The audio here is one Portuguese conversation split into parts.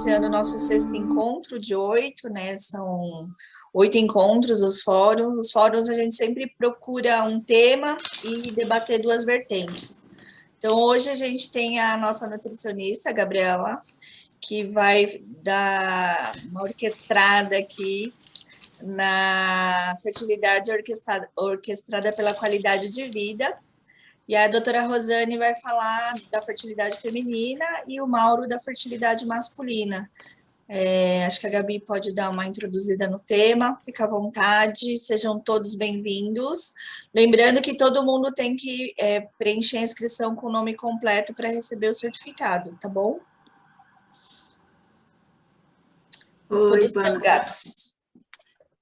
iniciando o nosso 6º encontro de 8, né? São 8 encontros, os fóruns. Os fóruns a gente sempre procura um tema e debater 2 vertentes. Então, hoje a gente tem a nossa nutricionista, a Gabriela, que vai dar uma orquestrada aqui na fertilidade orquestrada pela qualidade de vida. E a doutora Rosane vai falar da fertilidade feminina e o Mauro da fertilidade masculina. Acho que a Gabi pode dar uma introduzida no tema, fica à vontade, sejam todos bem-vindos. Lembrando que todo mundo tem que preencher a inscrição com o nome completo para receber o certificado, tá bom? Oi, Gabs.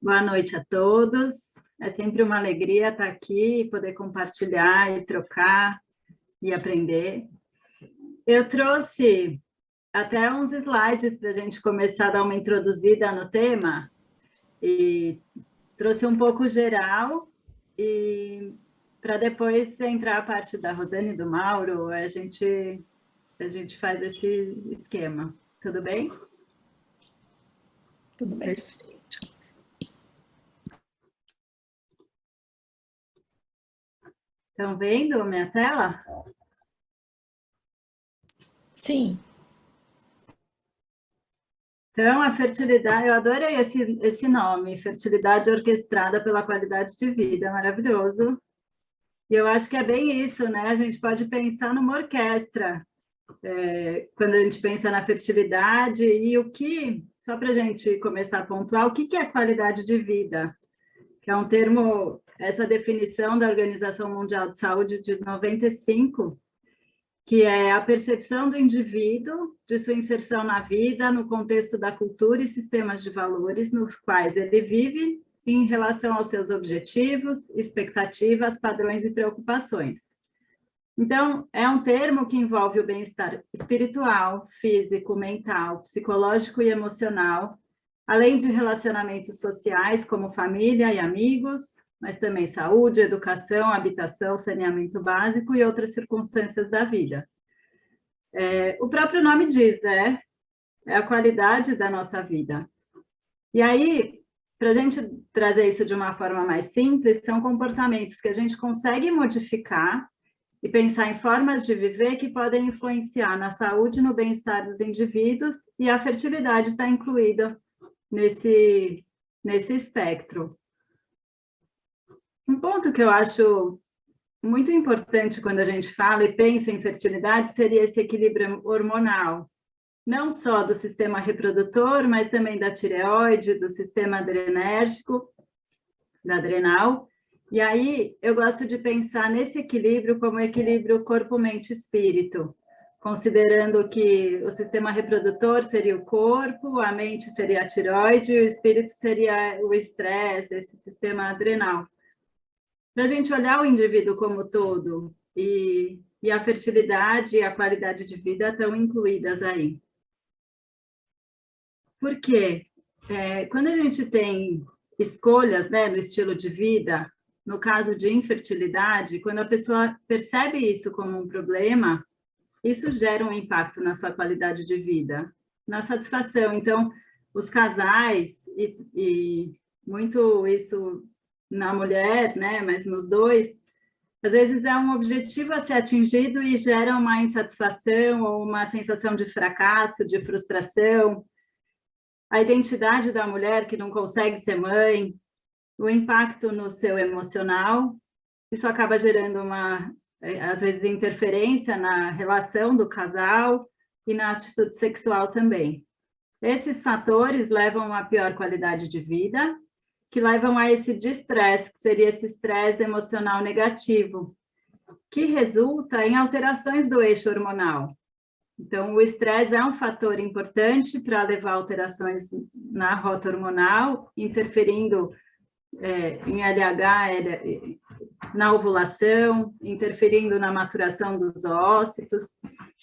Boa noite a todos. É sempre uma alegria estar aqui e poder compartilhar e trocar e aprender. Eu trouxe até uns slides para a gente começar a dar uma introduzida no tema e trouxe um pouco geral e para depois entrar a parte da Rosane e do Mauro, a gente faz esse esquema. Tudo bem? Tudo bem. Perfeito. Estão vendo a minha tela? Sim. Então, a fertilidade, eu adorei esse nome, fertilidade orquestrada pela qualidade de vida, maravilhoso. E eu acho que é bem isso, né? A gente pode pensar numa orquestra, quando a gente pensa na fertilidade, e o que, só para a gente começar a pontuar, o que é qualidade de vida? Que é um termo, essa definição da Organização Mundial de Saúde de 95, que é a percepção do indivíduo de sua inserção na vida, no contexto da cultura e sistemas de valores nos quais ele vive em relação aos seus objetivos, expectativas, padrões e preocupações. Então, é um termo que envolve o bem-estar espiritual, físico, mental, psicológico e emocional, além de relacionamentos sociais como família e amigos, mas também saúde, educação, habitação, saneamento básico e outras circunstâncias da vida. O próprio nome diz, né? É a qualidade da nossa vida. E aí, para a gente trazer isso de uma forma mais simples, são comportamentos que a gente consegue modificar e pensar em formas de viver que podem influenciar na saúde e no bem-estar dos indivíduos, e a fertilidade está incluída nesse espectro. Um ponto que eu acho muito importante quando a gente fala e pensa em fertilidade seria esse equilíbrio hormonal, não só do sistema reprodutor, mas também da tireoide, do sistema adrenérgico, da adrenal. E aí eu gosto de pensar nesse equilíbrio como equilíbrio corpo, mente e espírito, considerando que o sistema reprodutor seria o corpo, a mente seria a tireoide e o espírito seria o estresse, esse sistema adrenal. Para a gente olhar o indivíduo como todo, e a fertilidade e a qualidade de vida estão incluídas aí. Por quê? Quando a gente tem escolhas, né, no estilo de vida, no caso de infertilidade, quando a pessoa percebe isso como um problema, isso gera um impacto na sua qualidade de vida, na satisfação. Então, os casais, e muito isso na mulher, né, mas nos dois, às vezes é um objetivo a ser atingido e gera uma insatisfação ou uma sensação de fracasso, de frustração. A identidade da mulher que não consegue ser mãe, o impacto no seu emocional, isso acaba gerando às vezes, interferência na relação do casal e na atitude sexual também. Esses fatores levam a pior qualidade de vida, que levam a esse distresse, que seria esse estresse emocional negativo, que resulta em alterações do eixo hormonal. Então, o estresse é um fator importante para levar alterações na rota hormonal, interferindo em LH, na ovulação, interferindo na maturação dos ócitos,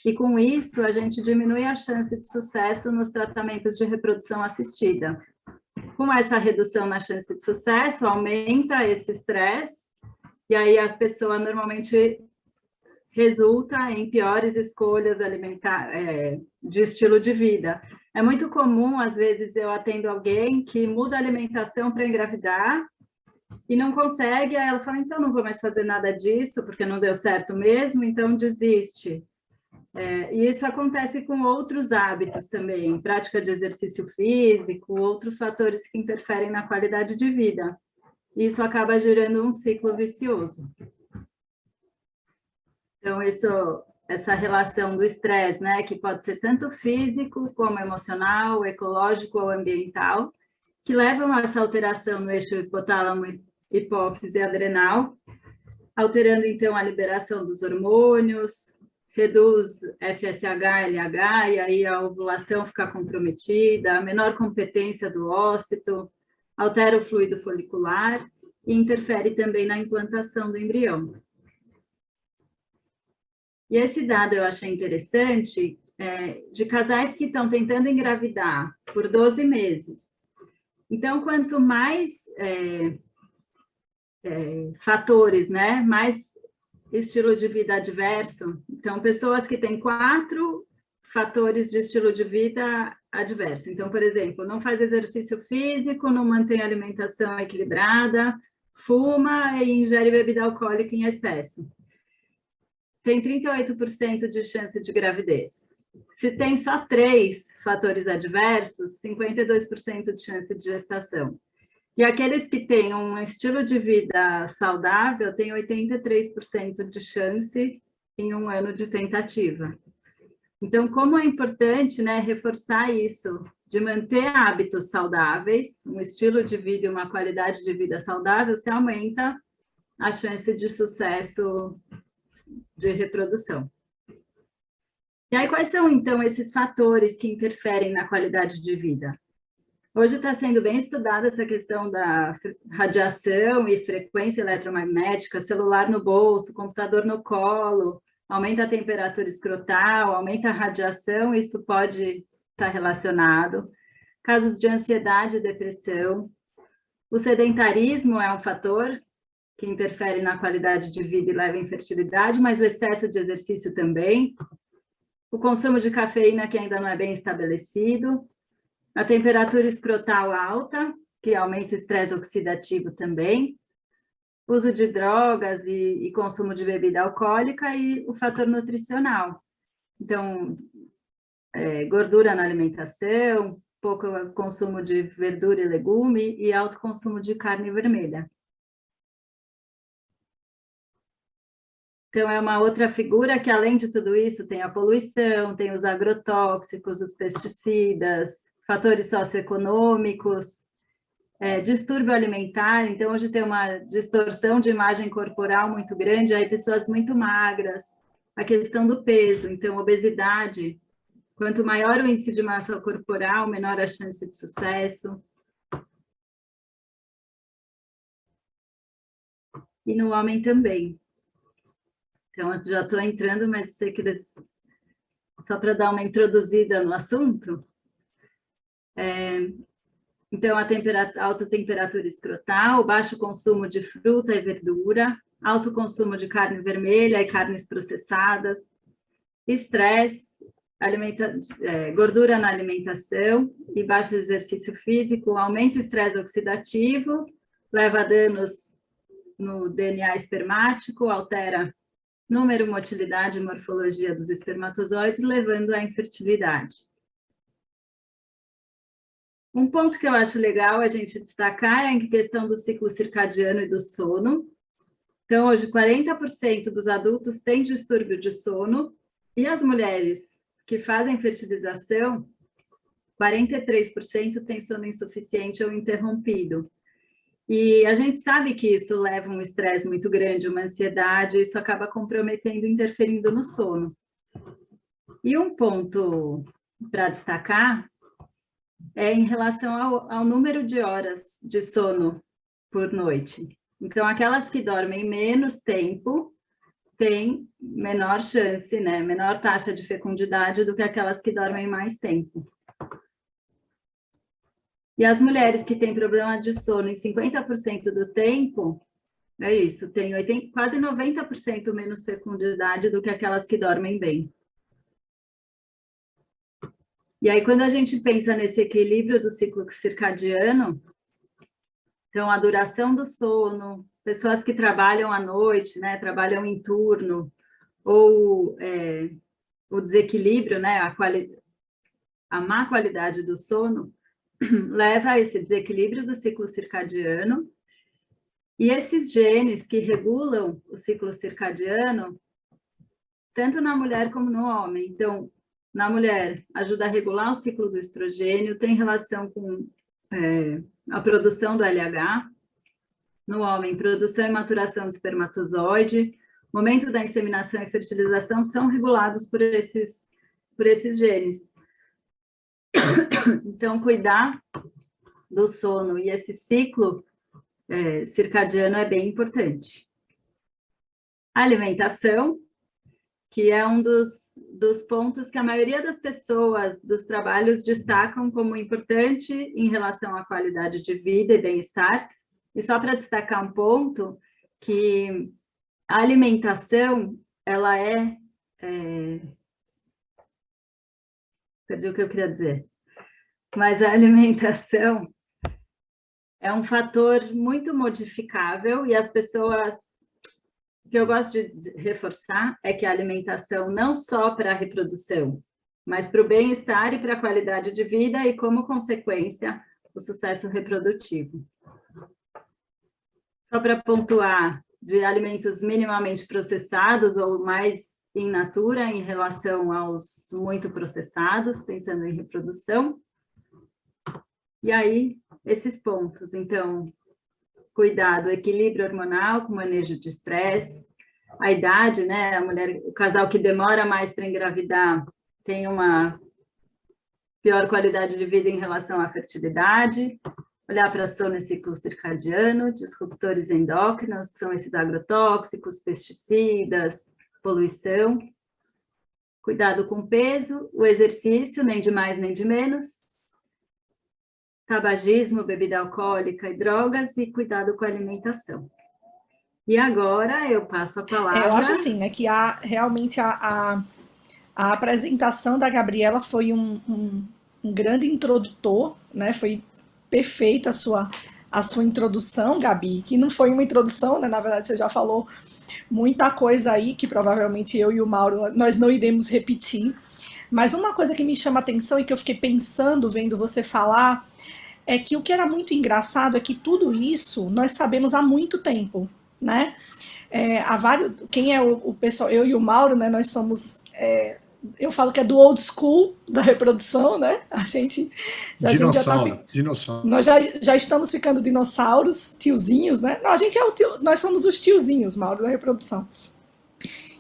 e com isso a gente diminui a chance de sucesso nos tratamentos de reprodução assistida. Com essa redução na chance de sucesso, aumenta esse estresse, e aí a pessoa normalmente resulta em piores escolhas de estilo de vida. É muito comum, às vezes, eu atendo alguém que muda a alimentação para engravidar e não consegue, aí ela fala, então não vou mais fazer nada disso, porque não deu certo mesmo, então desiste. E isso acontece com outros hábitos também, prática de exercício físico, outros fatores que interferem na qualidade de vida. Isso acaba gerando um ciclo vicioso. Então, essa relação do estresse, né, que pode ser tanto físico como emocional, ecológico ou ambiental, que levam a essa alteração no eixo hipotálamo, hipófise e adrenal, alterando, então, a liberação dos hormônios, reduz FSH, LH, e aí a ovulação fica comprometida, a menor competência do ócito, altera o fluido folicular e interfere também na implantação do embrião. E esse dado eu achei interessante, de casais que estão tentando engravidar por 12 meses. Então, quanto mais fatores, né, mais estilo de vida adverso, então, pessoas que têm 4 fatores de estilo de vida adverso. Então, por exemplo, não faz exercício físico, não mantém alimentação equilibrada, fuma e ingere bebida alcoólica em excesso. Tem 38% de chance de gravidez. Se tem só 3 fatores adversos, 52% de chance de gestação. E aqueles que têm um estilo de vida saudável têm 83% de chance em 1 ano de tentativa. Então, como é importante, né, reforçar isso, de manter hábitos saudáveis, um estilo de vida e uma qualidade de vida saudável, se aumenta a chance de sucesso de reprodução. E aí, quais são, então, esses fatores que interferem na qualidade de vida? Hoje está sendo bem estudada essa questão da radiação e frequência eletromagnética, celular no bolso, computador no colo, aumenta a temperatura escrotal, aumenta a radiação, isso pode estar relacionado. Casos de ansiedade e depressão. O sedentarismo é um fator que interfere na qualidade de vida e leva à infertilidade, mas o excesso de exercício também. O consumo de cafeína, que ainda não é bem estabelecido. A temperatura escrotal alta, que aumenta o estresse oxidativo também. Uso de drogas e consumo de bebida alcoólica e o fator nutricional. Então, gordura na alimentação, pouco consumo de verdura e legume e alto consumo de carne vermelha. Então, é uma outra figura que, além de tudo isso, tem a poluição, tem os agrotóxicos, os pesticidas, fatores socioeconômicos, distúrbio alimentar. Então, hoje tem uma distorção de imagem corporal muito grande, aí pessoas muito magras, a questão do peso, então, obesidade. Quanto maior o índice de massa corporal, menor a chance de sucesso. E no homem também. Então, eu já estou entrando, mas sei que só para dar uma introduzida no assunto. Então, alta temperatura escrotal, baixo consumo de fruta e verdura, alto consumo de carne vermelha e carnes processadas, estresse, gordura na alimentação e baixo exercício físico, aumenta o estresse oxidativo, leva a danos no DNA espermático, altera número, motilidade e morfologia dos espermatozoides, levando à infertilidade. Um ponto que eu acho legal a gente destacar é a questão do ciclo circadiano e do sono. Então, hoje, 40% dos adultos têm distúrbio de sono, e as mulheres que fazem fertilização, 43% têm sono insuficiente ou interrompido. E a gente sabe que isso leva um estresse muito grande, uma ansiedade, isso acaba comprometendo, interferindo no sono. E um ponto para destacar é em relação ao número de horas de sono por noite. Então, aquelas que dormem menos tempo têm menor chance, né, menor taxa de fecundidade do que aquelas que dormem mais tempo. E as mulheres que têm problema de sono em 50% do tempo, É isso, tem quase 90% menos fecundidade do que aquelas que dormem bem. E aí, quando a gente pensa nesse equilíbrio do ciclo circadiano, então a duração do sono, pessoas que trabalham à noite, né, trabalham em turno, ou o desequilíbrio, né, a má qualidade do sono, leva a esse desequilíbrio do ciclo circadiano. E esses genes que regulam o ciclo circadiano, tanto na mulher como no homem. Então, na mulher, ajuda a regular o ciclo do estrogênio, tem relação com a produção do LH. No homem, produção e maturação do espermatozoide, momento da inseminação e fertilização são regulados por esses genes. Então, cuidar do sono e esse ciclo circadiano é bem importante. A alimentação, que é um dos pontos que a maioria das pessoas dos trabalhos destacam como importante em relação à qualidade de vida e bem-estar. E só para destacar um ponto, que a alimentação, ela perdi o que eu queria dizer. Mas a alimentação é um fator muito modificável e as pessoas... O que eu gosto de reforçar é que a alimentação não só para a reprodução, mas para o bem-estar e para a qualidade de vida e, como consequência, o sucesso reprodutivo. Só para pontuar, de alimentos minimamente processados ou mais in natura em relação aos muito processados, pensando em reprodução. E aí, esses pontos. Então, cuidado, equilíbrio hormonal com manejo de estresse, a idade, né? A mulher, o casal que demora mais para engravidar tem uma pior qualidade de vida em relação à fertilidade. Olhar para sono e ciclo circadiano, disruptores endócrinos, que são esses agrotóxicos, pesticidas, poluição. Cuidado com o peso, o exercício, nem de mais nem de menos. Tabagismo, bebida alcoólica e drogas, e cuidado com a alimentação. E agora eu passo a palavra... Eu acho assim, né, que realmente a apresentação da Gabriela foi um grande introdutor, né, foi perfeita a sua introdução, Gabi, que não foi uma introdução, né, na verdade você já falou muita coisa aí, que provavelmente eu e o Mauro, nós não iremos repetir, mas uma coisa que me chama a atenção e que eu fiquei pensando, vendo você falar, é que o que era muito engraçado é que tudo isso nós sabemos há muito tempo, né? Quem é o pessoal, eu e o Mauro, né? Nós somos, eu falo que é do old school da reprodução, né? Dinossauro. Nós já estamos ficando dinossauros, tiozinhos, né? Não, nós somos os tiozinhos, Mauro, da reprodução.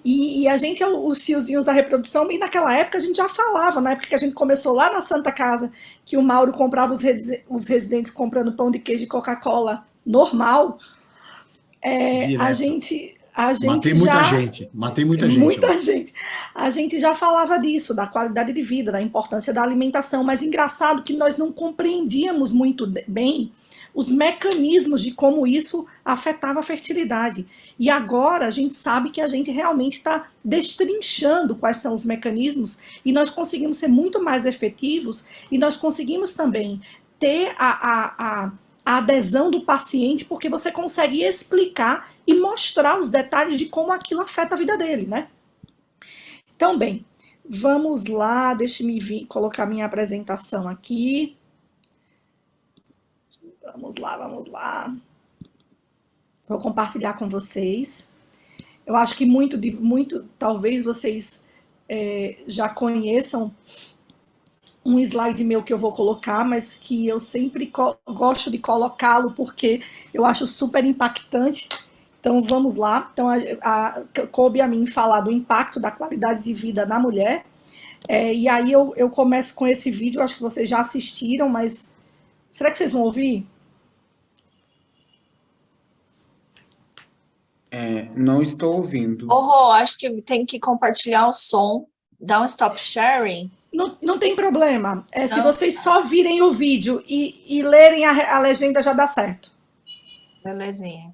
E a gente é os tiozinhos da reprodução, e naquela época a gente já falava, na época que a gente começou lá na Santa Casa, que o Mauro comprava os residentes comprando pão de queijo e Coca-Cola normal, a gente Matei muita gente. A gente já falava disso, da qualidade de vida, da importância da alimentação, mas engraçado que nós não compreendíamos muito bem os mecanismos de como isso afetava a fertilidade. E agora a gente sabe que a gente realmente está destrinchando quais são os mecanismos e nós conseguimos ser muito mais efetivos e nós conseguimos também ter a adesão do paciente, porque você consegue explicar e mostrar os detalhes de como aquilo afeta a vida dele, né? Então, bem, vamos lá, deixe-me colocar minha apresentação aqui. Vamos lá. Vou compartilhar com vocês. Eu acho que muito talvez vocês já conheçam um slide meu que eu vou colocar, mas que eu sempre gosto de colocá-lo porque eu acho super impactante. Então, vamos lá. Então, coube a mim falar do impacto da qualidade de vida na mulher. E aí eu começo com esse vídeo, eu acho que vocês já assistiram, mas será que vocês vão ouvir? Não estou ouvindo. Acho que tem que compartilhar o som, dar um stop sharing. Não tem problema. Se vocês só virem o vídeo e lerem a legenda, já dá certo. Belezinha.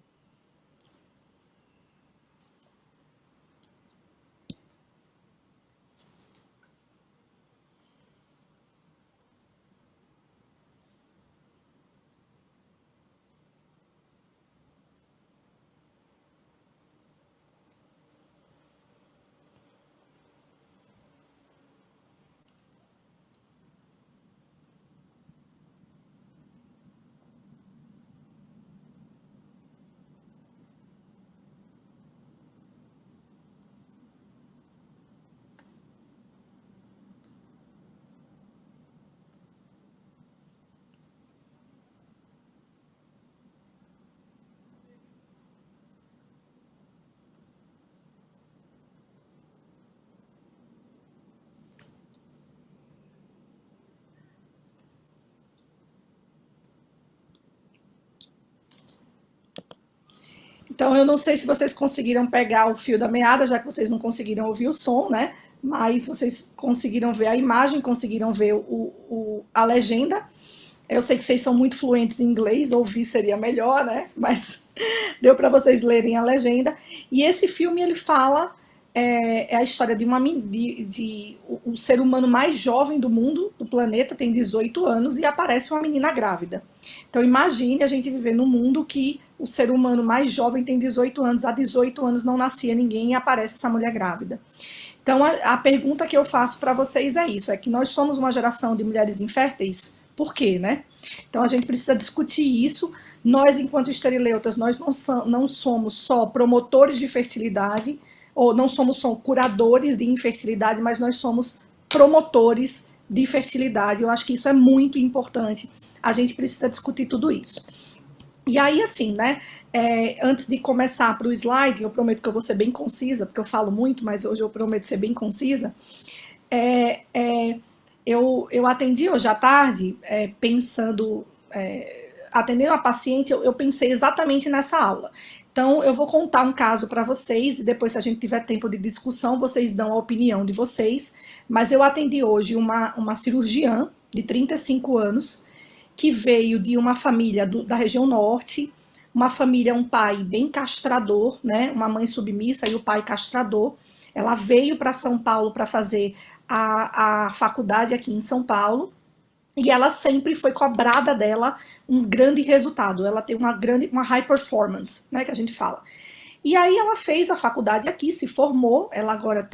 Então, eu não sei se vocês conseguiram pegar o fio da meada, já que vocês não conseguiram ouvir o som, né? Mas vocês conseguiram ver a imagem, conseguiram ver a legenda. Eu sei que vocês são muito fluentes em inglês, ouvir seria melhor, né? Mas deu para vocês lerem a legenda. E esse filme, ele fala, é a história de o ser humano mais jovem do mundo, do planeta, tem 18 anos, e aparece uma menina grávida. Então, imagine a gente viver num mundo que o ser humano mais jovem tem 18 anos, há 18 anos não nascia ninguém e aparece essa mulher grávida. Então, a pergunta que eu faço para vocês é isso, é que nós somos uma geração de mulheres inférteis? Por quê, né? Então, a gente precisa discutir isso. Nós, enquanto esterileutas, nós não somos só promotores de fertilidade, ou não somos só curadores de infertilidade, mas nós somos promotores de fertilidade. Eu acho que isso é muito importante. A gente precisa discutir tudo isso. E aí, assim, né, antes de começar para o slide, eu prometo que eu vou ser bem concisa, porque eu falo muito, mas hoje eu prometo ser bem concisa. Eu atendi hoje à tarde, atendendo a paciente, eu pensei exatamente nessa aula. Então, eu vou contar um caso para vocês, e depois, se a gente tiver tempo de discussão, vocês dão a opinião de vocês. Mas eu atendi hoje uma cirurgiã de 35 anos, que veio de uma família da região norte, uma família, um pai bem castrador, né, uma mãe submissa e o pai castrador. Ela veio para São Paulo para fazer a faculdade aqui em São Paulo, e ela sempre foi cobrada dela um grande resultado, ela tem uma high performance, né, que a gente fala. E aí ela fez a faculdade aqui, se formou, ela agora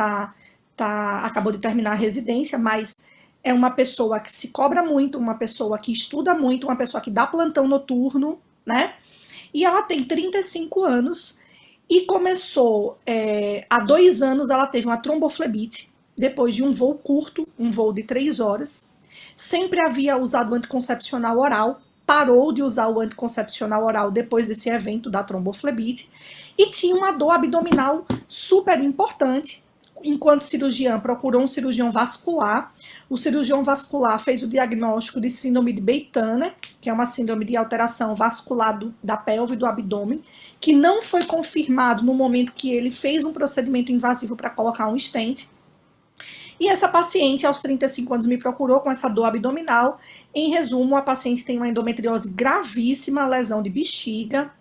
acabou de terminar a residência, mas é uma pessoa que se cobra muito, uma pessoa que estuda muito, uma pessoa que dá plantão noturno, né? E ela tem 35 anos e começou, há 2 anos ela teve uma tromboflebite, depois de um voo curto, um voo de 3 horas, sempre havia usado o anticoncepcional oral, parou de usar o anticoncepcional oral depois desse evento da tromboflebite, e tinha uma dor abdominal super importante. Enquanto cirurgiã, procurou um cirurgião vascular. O cirurgião vascular fez o diagnóstico de síndrome de Beit-Tanner, que é uma síndrome de alteração vascular da pelve e do abdômen, que não foi confirmado no momento que ele fez um procedimento invasivo para colocar um stent. E essa paciente, aos 35 anos, me procurou com essa dor abdominal. Em resumo, a paciente tem uma endometriose gravíssima, lesão de bexiga,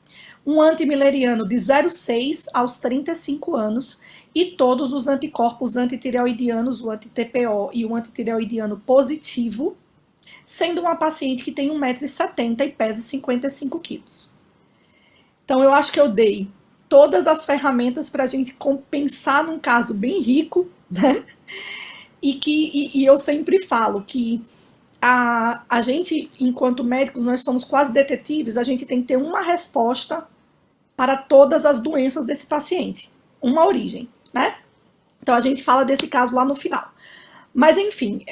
um antimileriano de 0,6 aos 35 anos, e todos os anticorpos antitireoidianos, o anti-TPO e o antitireoidiano positivo, sendo uma paciente que tem 1,70 m e pesa 55 quilos. Então, eu acho que eu dei todas as ferramentas para a gente compensar num caso bem rico, né? E eu sempre falo que a gente, enquanto médicos, nós somos quase detetives, a gente tem que ter uma resposta para todas as doenças desse paciente, uma origem, né? Então a gente fala desse caso lá no final. Mas enfim,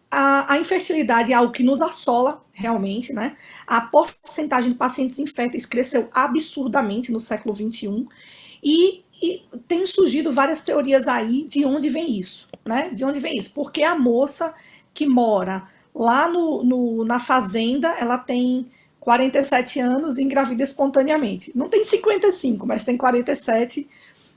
a infertilidade é algo que nos assola realmente, né? A porcentagem de pacientes inférteis cresceu absurdamente no século XXI e tem surgido várias teorias aí de onde vem isso, né? De onde vem isso? Porque a moça que mora lá na fazenda, ela tem 47 anos e engravida espontaneamente. Não tem 55, mas tem 47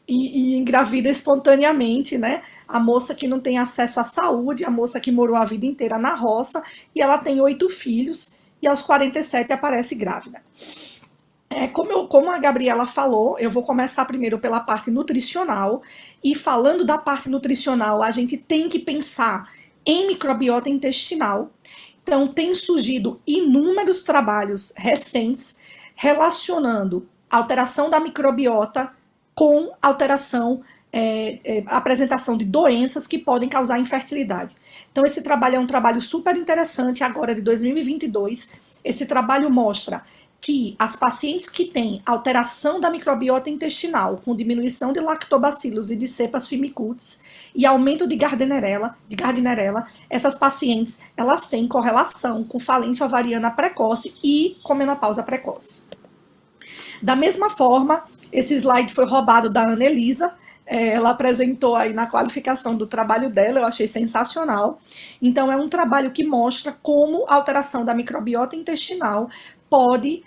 e engravida espontaneamente, né? A moça que não tem acesso à saúde, a moça que morou a vida inteira na roça, e ela tem 8 filhos, e aos 47 aparece grávida. Como a Gabriela falou, eu vou começar primeiro pela parte nutricional, e falando da parte nutricional, a gente tem que pensar em microbiota intestinal. Então, tem surgido inúmeros trabalhos recentes relacionando a alteração da microbiota com alteração, apresentação de doenças que podem causar infertilidade. Então, esse trabalho é um trabalho super interessante, agora de 2022. Esse trabalho mostra que as pacientes que têm alteração da microbiota intestinal, com diminuição de lactobacilos e de cepas firmicutes e aumento de Gardnerella, essas pacientes, elas têm correlação com falência ovariana precoce e com menopausa precoce. Da mesma forma, esse slide foi roubado da Ana Elisa, ela apresentou aí na qualificação do trabalho dela, eu achei sensacional. Então, é um trabalho que mostra como a alteração da microbiota intestinal pode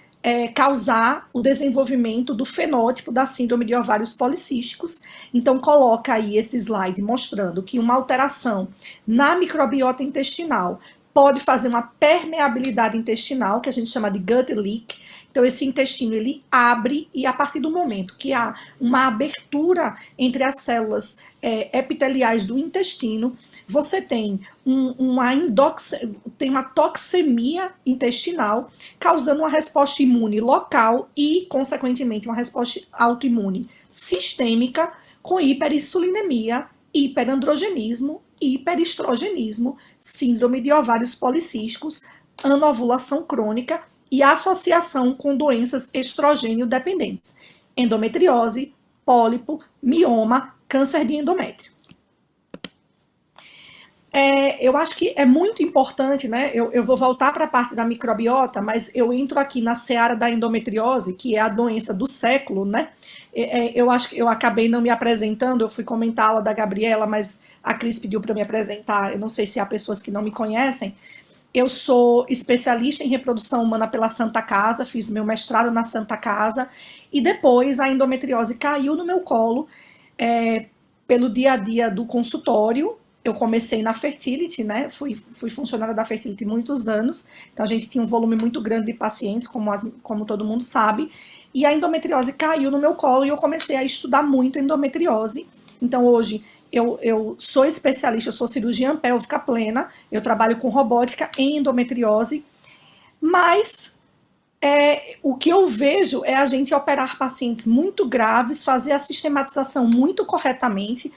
causar o desenvolvimento do fenótipo da síndrome de ovários policísticos. Então, coloca aí esse slide mostrando que uma alteração na microbiota intestinal pode fazer uma permeabilidade intestinal, que a gente chama de gut leak. Então, esse intestino, ele abre, e a partir do momento que há uma abertura entre as células epiteliais do intestino, você tem uma toxemia intestinal, causando uma resposta imune local e, consequentemente, uma resposta autoimune sistêmica, com hiperinsulinemia, hiperandrogenismo, hiperestrogenismo, síndrome de ovários policísticos, anovulação crônica e associação com doenças estrogênio dependentes, endometriose, pólipo, mioma, câncer de endométrio. Eu acho que é muito importante, né? Eu vou voltar para a parte da microbiota, mas eu entro aqui na seara da endometriose, que é a doença do século, né? Eu acho que eu acabei não me apresentando, eu fui comentar a aula da Gabriela, mas a Cris pediu para eu me apresentar. Eu não sei se há pessoas que não me conhecem. Eu sou especialista em reprodução humana pela Santa Casa, fiz meu mestrado na Santa Casa, e depois a endometriose caiu no meu colo pelo dia a dia do consultório. Eu comecei na Fertility, né? Fui funcionária da Fertility muitos anos, então a gente tinha um volume muito grande de pacientes, como todo mundo sabe, e a endometriose caiu no meu colo e eu comecei a estudar muito endometriose. Então hoje eu sou especialista, eu sou cirurgiã pélvica plena, eu trabalho com robótica em endometriose, mas o que eu vejo é a gente operar pacientes muito graves, fazer a sistematização muito corretamente.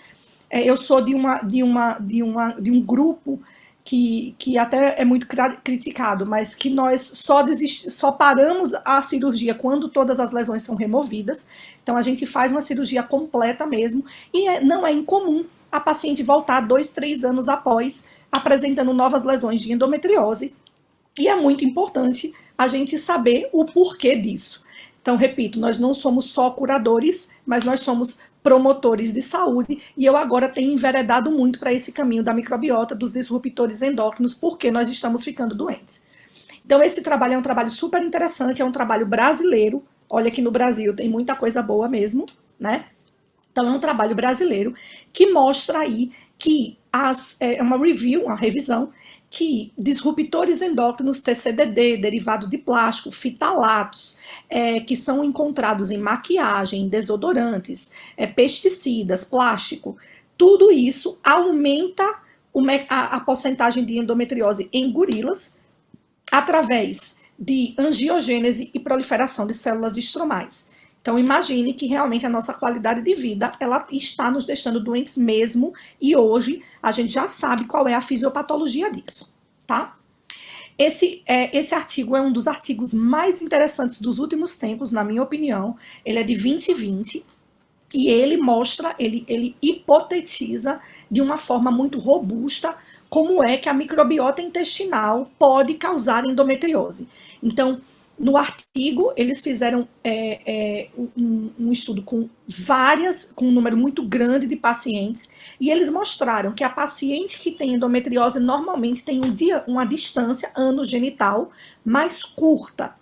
Eu sou de um grupo que até é muito criticado, mas que nós só paramos a cirurgia quando todas as lesões são removidas. Então a gente faz uma cirurgia completa mesmo, e não é incomum a paciente voltar 2, 3 anos após, apresentando novas lesões de endometriose, e é muito importante a gente saber o porquê disso. Então, repito, nós não somos só curadores, mas nós somos promotores de saúde, e eu agora tenho enveredado muito para esse caminho da microbiota, dos disruptores endócrinos, porque nós estamos ficando doentes. Então, esse trabalho é um trabalho super interessante, é um trabalho brasileiro. Olha que no Brasil tem muita coisa boa mesmo, né? Então, é um trabalho brasileiro que mostra aí que uma review, uma revisão, que disruptores endócrinos TCDD, derivado de plástico, fitalatos, que são encontrados em maquiagem, em desodorantes, pesticidas, plástico, tudo isso aumenta a porcentagem de endometriose em gorilas através de angiogênese e proliferação de células estromais. Então, imagine que realmente a nossa qualidade de vida, ela está nos deixando doentes mesmo, e hoje a gente já sabe qual é a fisiopatologia disso, tá? Esse artigo é um dos artigos mais interessantes dos últimos tempos, na minha opinião. Ele é de 2020, e ele mostra, ele hipotetiza de uma forma muito robusta como é que a microbiota intestinal pode causar endometriose. Então, no artigo, eles fizeram um estudo com um número muito grande de pacientes, e eles mostraram que a paciente que tem endometriose normalmente tem uma distância anogenital mais curta,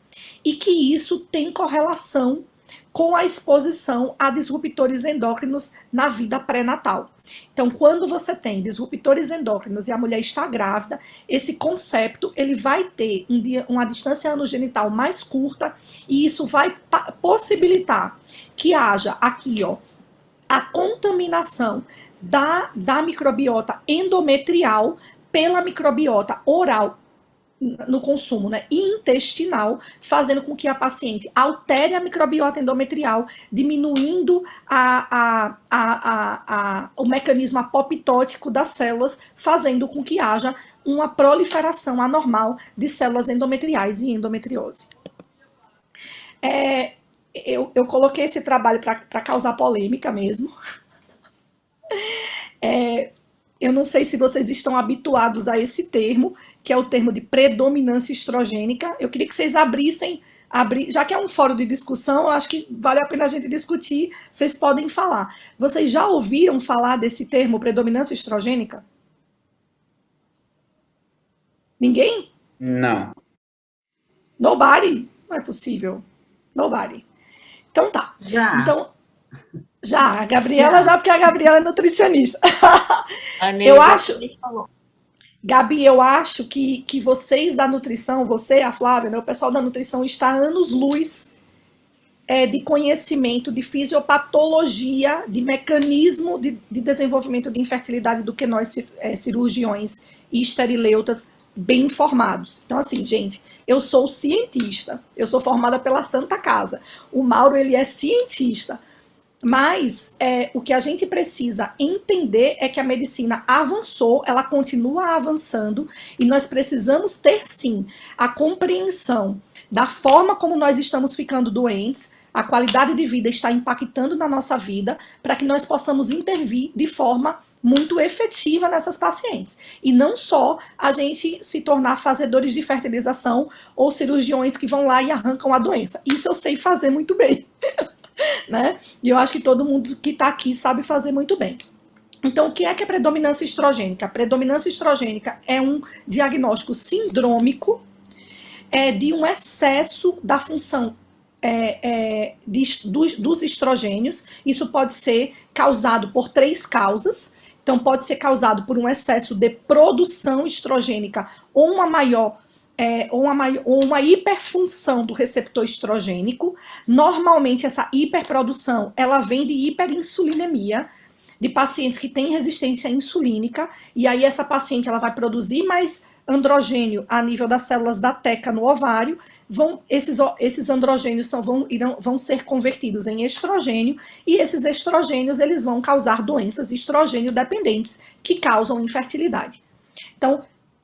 e que isso tem correlação com a exposição a disruptores endócrinos na vida pré-natal. Então, quando você tem disruptores endócrinos e a mulher está grávida, esse concepto ele vai ter uma distância anogenital mais curta, e isso vai possibilitar que haja aqui, a contaminação da microbiota endometrial pela microbiota oral no consumo, né, intestinal, fazendo com que a paciente altere a microbiota endometrial, diminuindo o mecanismo apoptótico das células, fazendo com que haja uma proliferação anormal de células endometriais e endometriose. Eu coloquei esse trabalho para causar polêmica mesmo. Eu não sei se vocês estão habituados a esse termo, que é o termo de predominância estrogênica. Eu queria que vocês já que é um fórum de discussão, eu acho que vale a pena a gente discutir, vocês podem falar. Vocês já ouviram falar desse termo, predominância estrogênica? Ninguém? Não. Nobody? Não é possível. Nobody. Então tá. Já. Então, já, a Gabriela já, porque a Gabriela é nutricionista. Eu acho, Gabi, eu acho que vocês da nutrição, você, a Flávia, né, o pessoal da nutrição está anos-luz de conhecimento, de fisiopatologia, de mecanismo de desenvolvimento de infertilidade do que nós, cirurgiões e esterileutas, bem informados. Então, assim, gente, eu sou cientista, eu sou formada pela Santa Casa. O Mauro, ele é cientista. Mas o que a gente precisa entender é que a medicina avançou, ela continua avançando, e nós precisamos ter, sim, a compreensão da forma como nós estamos ficando doentes, a qualidade de vida está impactando na nossa vida, para que nós possamos intervir de forma muito efetiva nessas pacientes. E não só a gente se tornar fazedores de fertilização ou cirurgiões que vão lá e arrancam a doença. Isso eu sei fazer muito bem. Né? E eu acho que todo mundo que está aqui sabe fazer muito bem. Então, o que é predominância estrogênica? A predominância estrogênica é um diagnóstico sindrômico de um excesso da função dos estrogênios. Isso pode ser causado por 3 causas. Então, pode ser causado por um excesso de produção estrogênica ou uma hiperfunção do receptor estrogênico. Normalmente, essa hiperprodução, ela vem de hiperinsulinemia, de pacientes que têm resistência insulínica, e aí essa paciente ela vai produzir mais androgênio a nível das células da teca no ovário, esses androgênios vão ser convertidos em estrogênio, e esses estrogênios eles vão causar doenças estrogênio dependentes, que causam infertilidade. Então,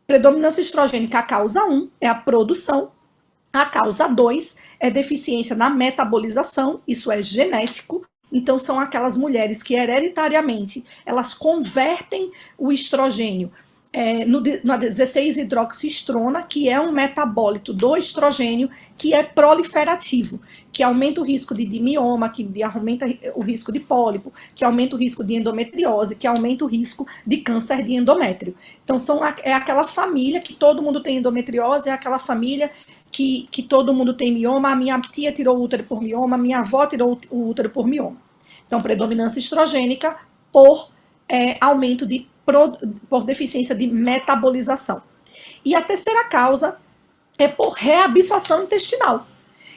predominância estrogênica, a causa 1 é a produção, a causa 2 é deficiência na metabolização, isso é genético. Então são aquelas mulheres que hereditariamente elas convertem o estrogênio na 16-hidroxiestrona, que é um metabólito do estrogênio que é proliferativo, que aumenta o risco de mioma, que aumenta o risco de pólipo, que aumenta o risco de endometriose, que aumenta o risco de câncer de endométrio. Então é aquela família que todo mundo tem endometriose, é aquela família que todo mundo tem mioma, a minha tia tirou o útero por mioma, a minha avó tirou o útero por mioma. Então, predominância estrogênica por aumento por deficiência de metabolização. E a terceira causa é por reabsorção intestinal.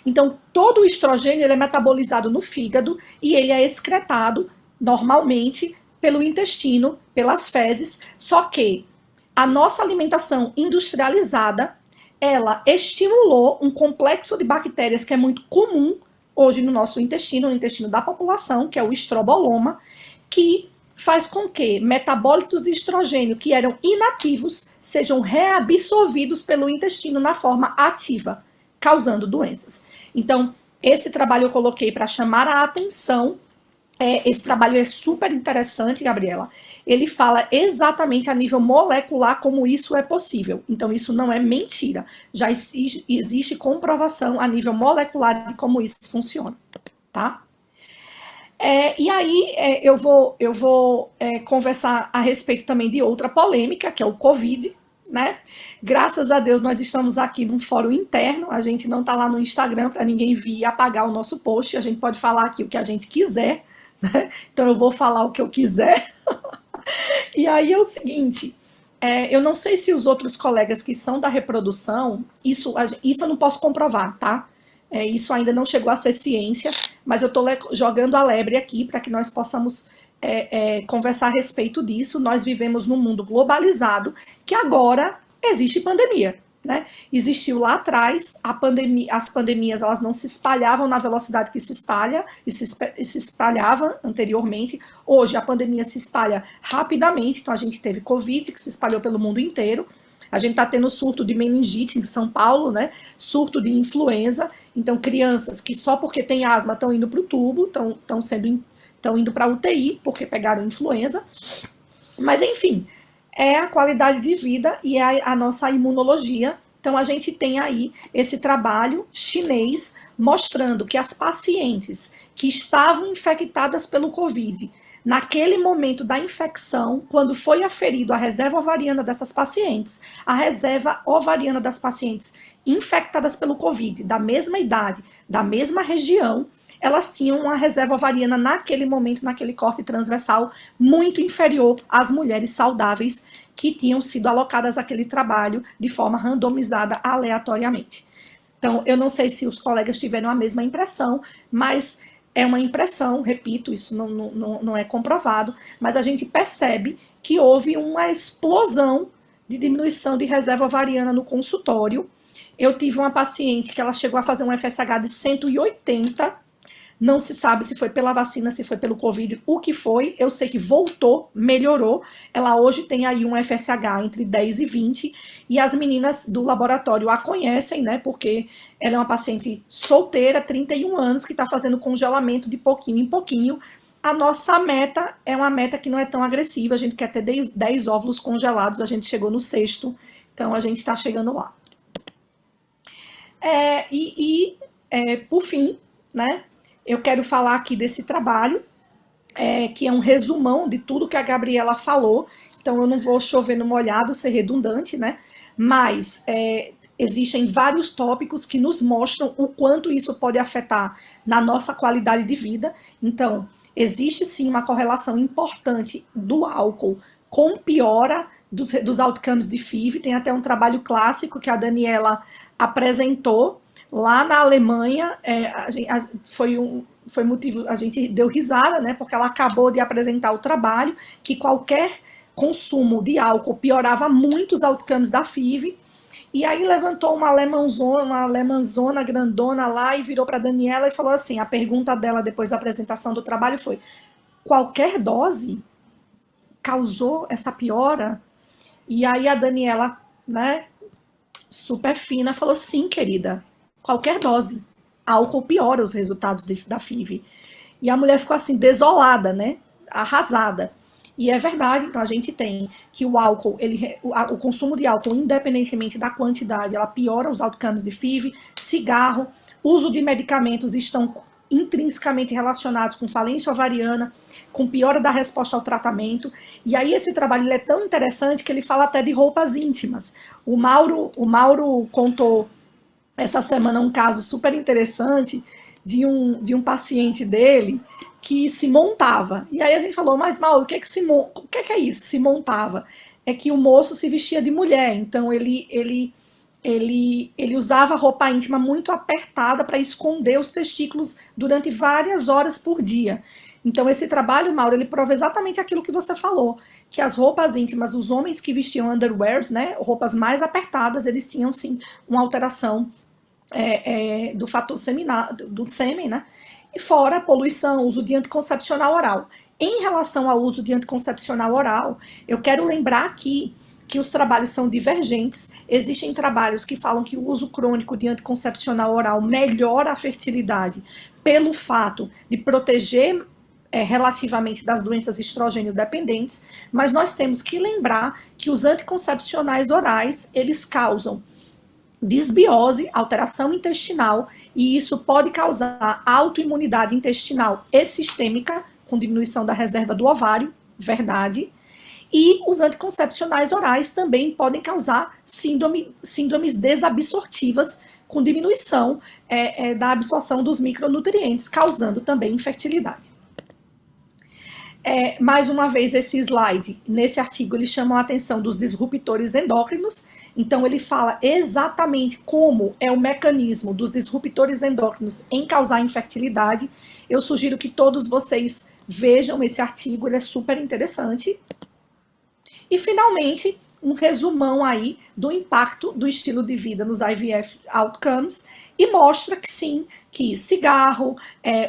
Então, todo o estrogênio ele é metabolizado no fígado e ele é excretado normalmente pelo intestino, pelas fezes, só que a nossa alimentação industrializada, ela estimulou um complexo de bactérias que é muito comum hoje no nosso intestino, no intestino da população, que é o estroboloma, que faz com que metabólitos de estrogênio que eram inativos sejam reabsorvidos pelo intestino na forma ativa, causando doenças. Então, esse trabalho eu coloquei para chamar a atenção. Esse trabalho é super interessante, Gabriela. Ele fala exatamente a nível molecular como isso é possível. Então, isso não é mentira. Já existe comprovação a nível molecular de como isso funciona, tá? E aí eu vou conversar a respeito também de outra polêmica, que é o Covid, né? Graças a Deus nós estamos aqui num fórum interno, a gente não está lá no Instagram para ninguém vir e apagar o nosso post, a gente pode falar aqui o que a gente quiser, né? Então eu vou falar o que eu quiser. E aí é o seguinte, eu não sei se os outros colegas que são da reprodução, isso eu não posso comprovar, tá? Isso ainda não chegou a ser ciência, mas eu estou jogando a lebre aqui para que nós possamos conversar a respeito disso. Nós vivemos num mundo globalizado que agora existe pandemia, né? Existiu lá atrás as pandemias, elas não se espalhavam na velocidade que se espalha e se espalhava anteriormente. Hoje a pandemia se espalha rapidamente, então a gente teve Covid que se espalhou pelo mundo inteiro. A gente está tendo surto de meningite em São Paulo, né? Surto de influenza. Então, crianças que só porque têm asma estão indo para o tubo, estão indo para a UTI porque pegaram influenza. Mas, enfim, é a qualidade de vida e é a nossa imunologia Então, a gente tem aí esse trabalho chinês mostrando que as pacientes que estavam infectadas pelo Covid, naquele momento da infecção, quando foi aferido a reserva ovariana dessas pacientes, a reserva ovariana das pacientes infectadas pelo Covid, da mesma idade, da mesma região, elas tinham uma reserva ovariana naquele momento, naquele corte transversal, muito inferior às mulheres saudáveis que tinham sido alocadas àquele trabalho de forma randomizada aleatoriamente. Então, eu não sei se os colegas tiveram a mesma impressão, mas é uma impressão, repito, isso não é comprovado, mas a gente percebe que houve uma explosão de diminuição de reserva ovariana no consultório. Eu tive uma paciente que ela chegou a fazer um FSH de 180, não se sabe se foi pela vacina, se foi pelo Covid, o que foi, eu sei que voltou, melhorou, ela hoje tem aí um FSH entre 10 e 20, e as meninas do laboratório a conhecem, né, porque ela é uma paciente solteira, 31 anos, que está fazendo congelamento de pouquinho em pouquinho. A nossa meta é uma meta que não é tão agressiva, a gente quer ter 10 óvulos congelados, a gente chegou no 6º, então a gente está chegando lá. Por fim, né, eu quero falar aqui desse trabalho, que é um resumão de tudo que a Gabriela falou, então eu não vou chover no molhado, ser redundante, né? Mas existem vários tópicos que nos mostram o quanto isso pode afetar na nossa qualidade de vida. Então, existe sim uma correlação importante do álcool com piora dos outcomes de FIV, tem até um trabalho clássico que a Daniela apresentou, lá na Alemanha, foi motivo, a gente deu risada, né, porque ela acabou de apresentar o trabalho, que qualquer consumo de álcool piorava muito os outcomes da FIV, e aí levantou uma alemãzona grandona lá e virou para a Daniela e falou assim, a pergunta dela depois da apresentação do trabalho foi, qualquer dose causou essa piora? E aí a Daniela, né, super fina, falou, sim, querida, qualquer dose. Álcool piora os resultados da FIV. E a mulher ficou assim, desolada, né? Arrasada. E é verdade, então a gente tem que o álcool, o consumo de álcool, independentemente da quantidade, ela piora os outcomes de FIV, cigarro, uso de medicamentos estão intrinsecamente relacionados com falência ovariana, com piora da resposta ao tratamento. E aí esse trabalho ele é tão interessante que ele fala até de roupas íntimas. O Mauro contou essa semana um caso super interessante de um paciente dele que se montava. E aí a gente falou, mas Mauro, o que é isso? Se montava. É que o moço se vestia de mulher, então ele usava roupa íntima muito apertada para esconder os testículos durante várias horas por dia. Então esse trabalho, Mauro, ele prova exatamente aquilo que você falou, que as roupas íntimas, os homens que vestiam underwears, né, roupas mais apertadas, eles tinham sim uma alteração do fator seminal, do sêmen, né? E fora a poluição, uso de anticoncepcional oral. Em relação ao uso de anticoncepcional oral, eu quero lembrar aqui que os trabalhos são divergentes. Existem trabalhos que falam que o uso crônico de anticoncepcional oral melhora a fertilidade pelo fato de proteger relativamente das doenças estrogênio dependentes, mas nós temos que lembrar que os anticoncepcionais orais, eles causam disbiose, alteração intestinal, e isso pode causar autoimunidade intestinal e sistêmica, com diminuição da reserva do ovário, verdade, e os anticoncepcionais orais também podem causar síndromes desabsortivas, com diminuição da absorção dos micronutrientes, causando também infertilidade. Mais uma vez, esse slide, nesse artigo, ele chama a atenção dos disruptores endócrinos. Então, ele fala exatamente como é o mecanismo dos disruptores endócrinos em causar infertilidade. Eu sugiro que todos vocês vejam esse artigo, ele é super interessante. E, finalmente, um resumão aí do impacto do estilo de vida nos IVF outcomes, e mostra que sim, que cigarro,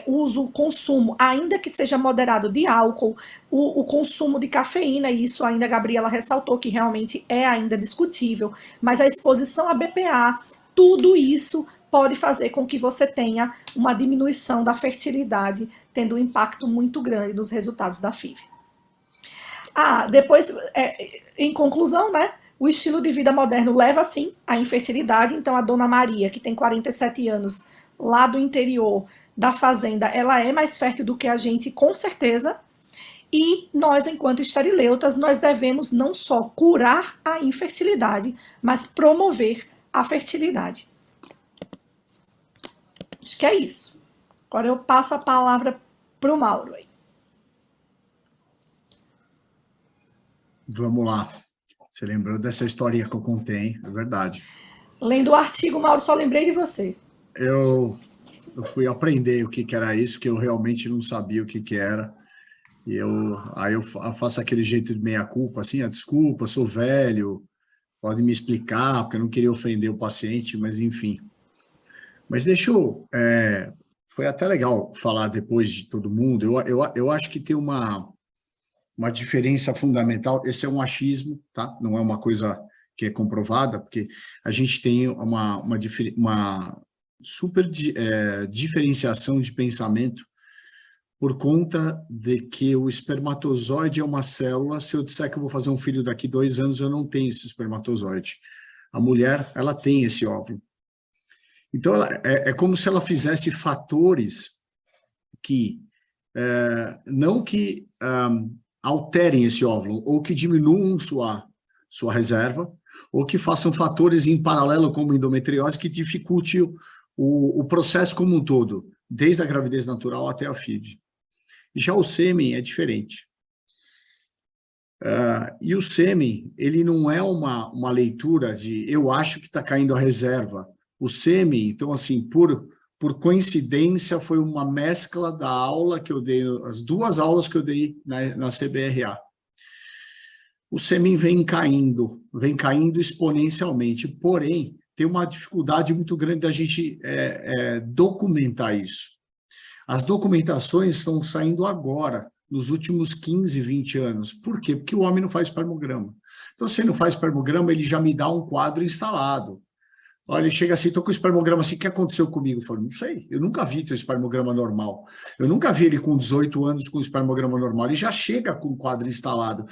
uso, consumo, ainda que seja moderado de álcool, o consumo de cafeína, e isso ainda a Gabriela ressaltou que realmente é ainda discutível, mas a exposição a BPA, tudo isso pode fazer com que você tenha uma diminuição da fertilidade, tendo um impacto muito grande nos resultados da FIV. Depois, em conclusão, né? O estilo de vida moderno leva, sim, à infertilidade. Então, a dona Maria, que tem 47 anos, lá do interior da fazenda, ela é mais fértil do que a gente, com certeza. E nós, enquanto esterileutas, nós devemos não só curar a infertilidade, mas promover a fertilidade. Acho que é isso. Agora eu passo a palavra para o Mauro aí. Vamos lá. Você lembrou dessa historinha que eu contei, é verdade. Lendo o artigo, Mauro, só lembrei de você. Eu fui aprender o que era isso, que eu realmente não sabia o que era. E aí eu faço aquele jeito de meia-culpa, assim, desculpa, sou velho, pode me explicar, porque eu não queria ofender o paciente, mas enfim. Mas foi até legal falar depois de todo mundo. Eu acho que tem uma diferença fundamental. Esse é um achismo, tá? Não é uma coisa que é comprovada, porque a gente tem uma super diferenciação de pensamento por conta de que o espermatozoide é uma célula. Se eu disser que eu vou fazer um filho daqui 2 anos, eu não tenho esse espermatozoide. A mulher, ela tem esse óvulo. Então, é como se ela fizesse fatores que, não que alterem esse óvulo, ou que diminuam sua reserva, ou que façam fatores em paralelo, como endometriose, que dificulte o processo como um todo, desde a gravidez natural até a FIV. Já o sêmen é diferente. E o sêmen, ele não é uma leitura de eu acho que está caindo a reserva. O sêmen, então, assim, por coincidência, foi uma mescla da aula que eu dei, as 2 aulas que eu dei na CBRA. O sêmen vem caindo exponencialmente, porém, tem uma dificuldade muito grande da gente documentar isso. As documentações estão saindo agora, nos últimos 15, 20 anos. Por quê? Porque o homem não faz espermograma. Então, se ele não faz espermograma, ele já me dá um quadro instalado. Olha, ele chega assim, estou com o espermograma assim, o que aconteceu comigo? Eu falo, não sei, eu nunca vi teu espermograma normal. Eu nunca vi ele com 18 anos com o espermograma normal. Ele já chega com o quadro instalado.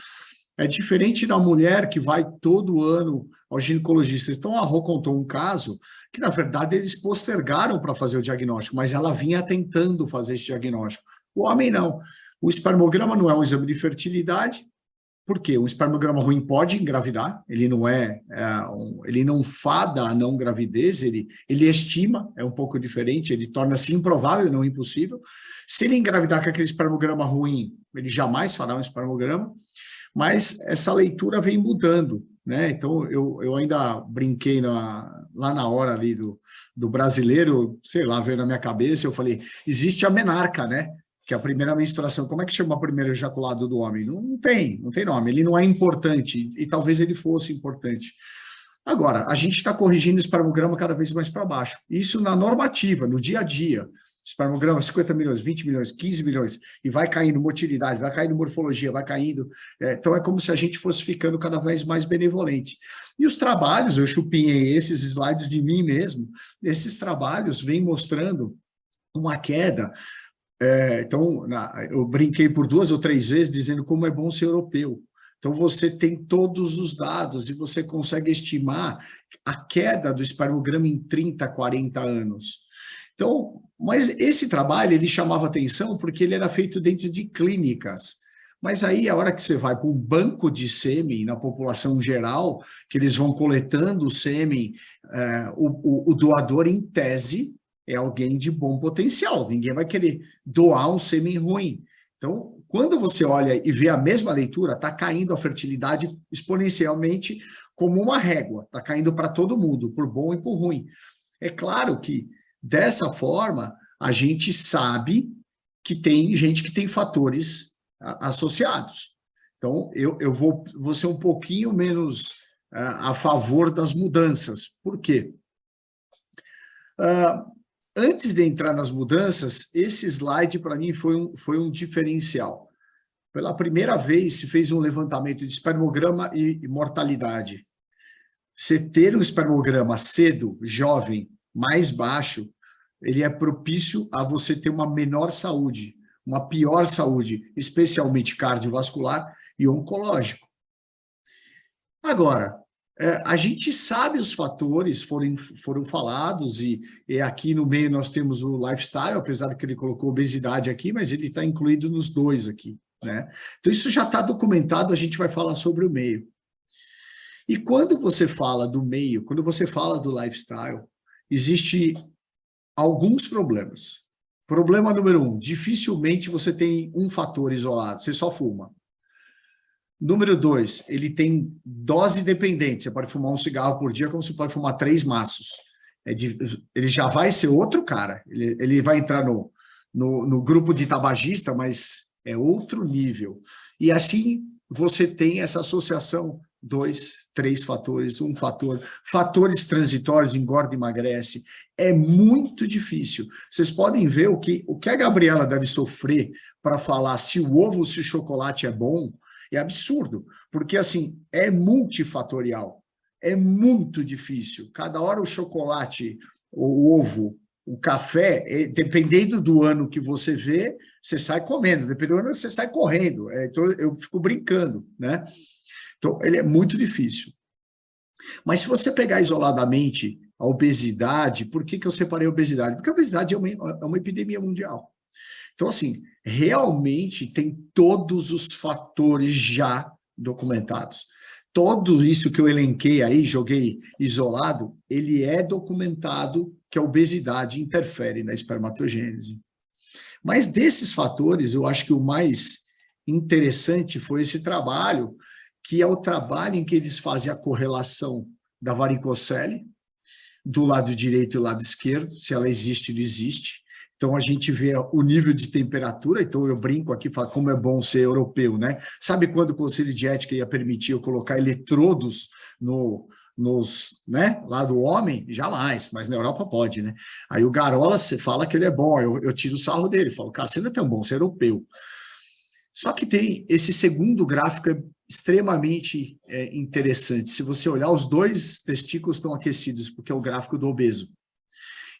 É diferente da mulher que vai todo ano ao ginecologista. Então, a Rô contou um caso que, na verdade, eles postergaram para fazer o diagnóstico, mas ela vinha tentando fazer esse diagnóstico. O homem não. O espermograma não é um exame de fertilidade. Por quê? Um espermograma ruim pode engravidar, ele não ele não fada a não gravidez, ele estima, é um pouco diferente, ele torna-se improvável, não impossível. Se ele engravidar com aquele espermograma ruim, ele jamais fará um espermograma, mas essa leitura vem mudando, né? Então, eu ainda brinquei lá na hora ali do brasileiro, sei lá, veio na minha cabeça, eu falei, existe a menarca, né? Que é a primeira menstruação. Como é que chama o primeiro ejaculado do homem? Não tem nome, ele não é importante, e talvez ele fosse importante. Agora, a gente está corrigindo o espermograma cada vez mais para baixo. Isso na normativa, no dia a dia. Espermograma, 50 milhões, 20 milhões, 15 milhões, e vai caindo motilidade, vai caindo morfologia, vai caindo. Então, é como se a gente fosse ficando cada vez mais benevolente. E os trabalhos, eu chupinhei esses slides de mim mesmo, esses trabalhos vêm mostrando uma queda. Então, eu brinquei por 2 ou 3 vezes dizendo como é bom ser europeu. Então, você tem todos os dados e você consegue estimar a queda do espermograma em 30, 40 anos. Então, mas esse trabalho, ele chamava atenção porque ele era feito dentro de clínicas. Mas aí, a hora que você vai para um banco de sêmen na população geral, que eles vão coletando o sêmen, o doador, em tese, é alguém de bom potencial. Ninguém vai querer doar um sêmen ruim. Então, quando você olha e vê a mesma leitura, está caindo a fertilidade exponencialmente como uma régua. Está caindo para todo mundo, por bom e por ruim. É claro que, dessa forma, a gente sabe que tem gente que tem fatores associados. Então, eu vou ser um pouquinho menos a favor das mudanças. Por quê? Antes de entrar nas mudanças, esse slide, para mim, foi um diferencial. Pela primeira vez, se fez um levantamento de espermograma e mortalidade. Você ter um espermograma cedo, jovem, mais baixo, ele é propício a você ter uma menor saúde, uma pior saúde, especialmente cardiovascular e oncológico. Agora, A gente sabe os fatores, foram falados, e aqui no meio nós temos o lifestyle, apesar que ele colocou obesidade aqui, mas ele está incluído nos dois aqui, né? Então, isso já está documentado, a gente vai falar sobre o meio. E quando você fala do meio, quando você fala do lifestyle, existe alguns problemas. Problema número 1, dificilmente você tem um fator isolado, você só fuma. Número 2, ele tem dose dependente. Você pode fumar um cigarro por dia como você pode fumar 3 maços. Ele já vai ser outro cara. Ele vai entrar no grupo de tabagista, mas é outro nível. E assim você tem essa associação, 2, 3 fatores, um fator. Fatores transitórios, engorda e emagrece. É muito difícil. Vocês podem ver o que a Gabriela deve sofrer para falar se o ovo ou se o chocolate é bom. É absurdo, porque assim, é multifatorial, é muito difícil. Cada hora o chocolate, o ovo, o café, dependendo do ano que você vê, você sai comendo, dependendo do ano você sai correndo. Então eu fico brincando, né? Então ele é muito difícil. Mas se você pegar isoladamente a obesidade, por que eu separei a obesidade? Porque a obesidade é uma epidemia mundial. Então, assim, realmente tem todos os fatores já documentados. Tudo isso que eu elenquei aí, joguei isolado, ele é documentado que a obesidade interfere na espermatogênese. Mas desses fatores, eu acho que o mais interessante foi esse trabalho, que é o trabalho em que eles fazem a correlação da varicocele, do lado direito e do lado esquerdo, se ela existe ou não existe. Então, a gente vê o nível de temperatura, então eu brinco aqui, falo como é bom ser europeu, né? Sabe quando o Conselho de Ética ia permitir eu colocar eletrodos né, lá do homem? Jamais, mas na Europa pode, né? Aí o Garola, você fala que ele é bom, eu tiro o sarro dele, falo, cara, você não é tão bom, você é europeu. Só que tem esse segundo gráfico extremamente interessante. Se você olhar, os dois testículos estão aquecidos, porque é o gráfico do obeso.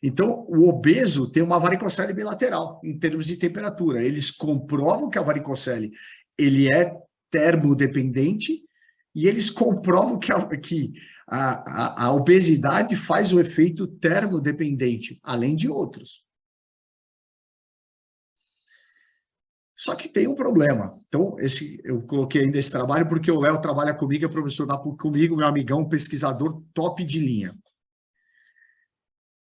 Então, o obeso tem uma varicocele bilateral, em termos de temperatura. Eles comprovam que a varicocele ele é termodependente e eles comprovam que a obesidade faz o efeito termodependente, além de outros. Só que tem um problema. Então, eu coloquei ainda esse trabalho porque o Léo trabalha comigo, é professor da PUC comigo, meu amigão, pesquisador top de linha.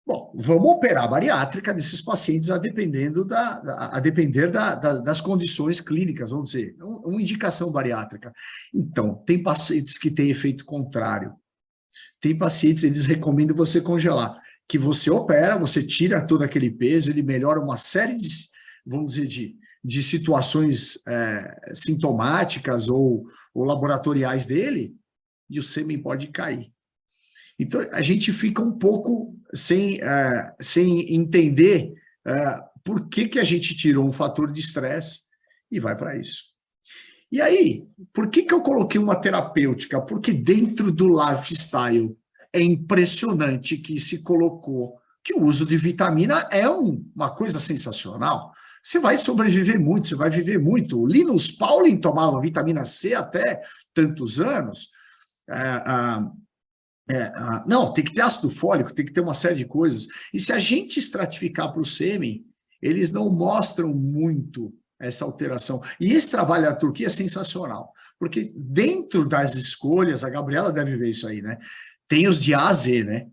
Bom, vamos operar a bariátrica desses pacientes a depender das condições clínicas, vamos dizer, uma indicação bariátrica. Então, tem pacientes que têm efeito contrário. Tem pacientes, eles recomendam você congelar, que você opera, você tira todo aquele peso, ele melhora uma série de, vamos dizer, de situações sintomáticas ou laboratoriais dele, e o sêmen pode cair. Então, a gente fica um pouco sem entender por que a gente tirou um fator de estresse e vai para isso. E aí, por que eu coloquei uma terapêutica? Porque dentro do lifestyle é impressionante que se colocou que o uso de vitamina é uma coisa sensacional. Você vai sobreviver muito, você vai viver muito. O Linus Pauling tomava vitamina C até tantos anos. Não, tem que ter ácido fólico, tem que ter uma série de coisas. E se a gente estratificar para o sêmen, eles não mostram muito essa alteração. E esse trabalho da Turquia é sensacional, porque dentro das escolhas, a Gabriela deve ver isso aí, né? Tem os de A a Z, né?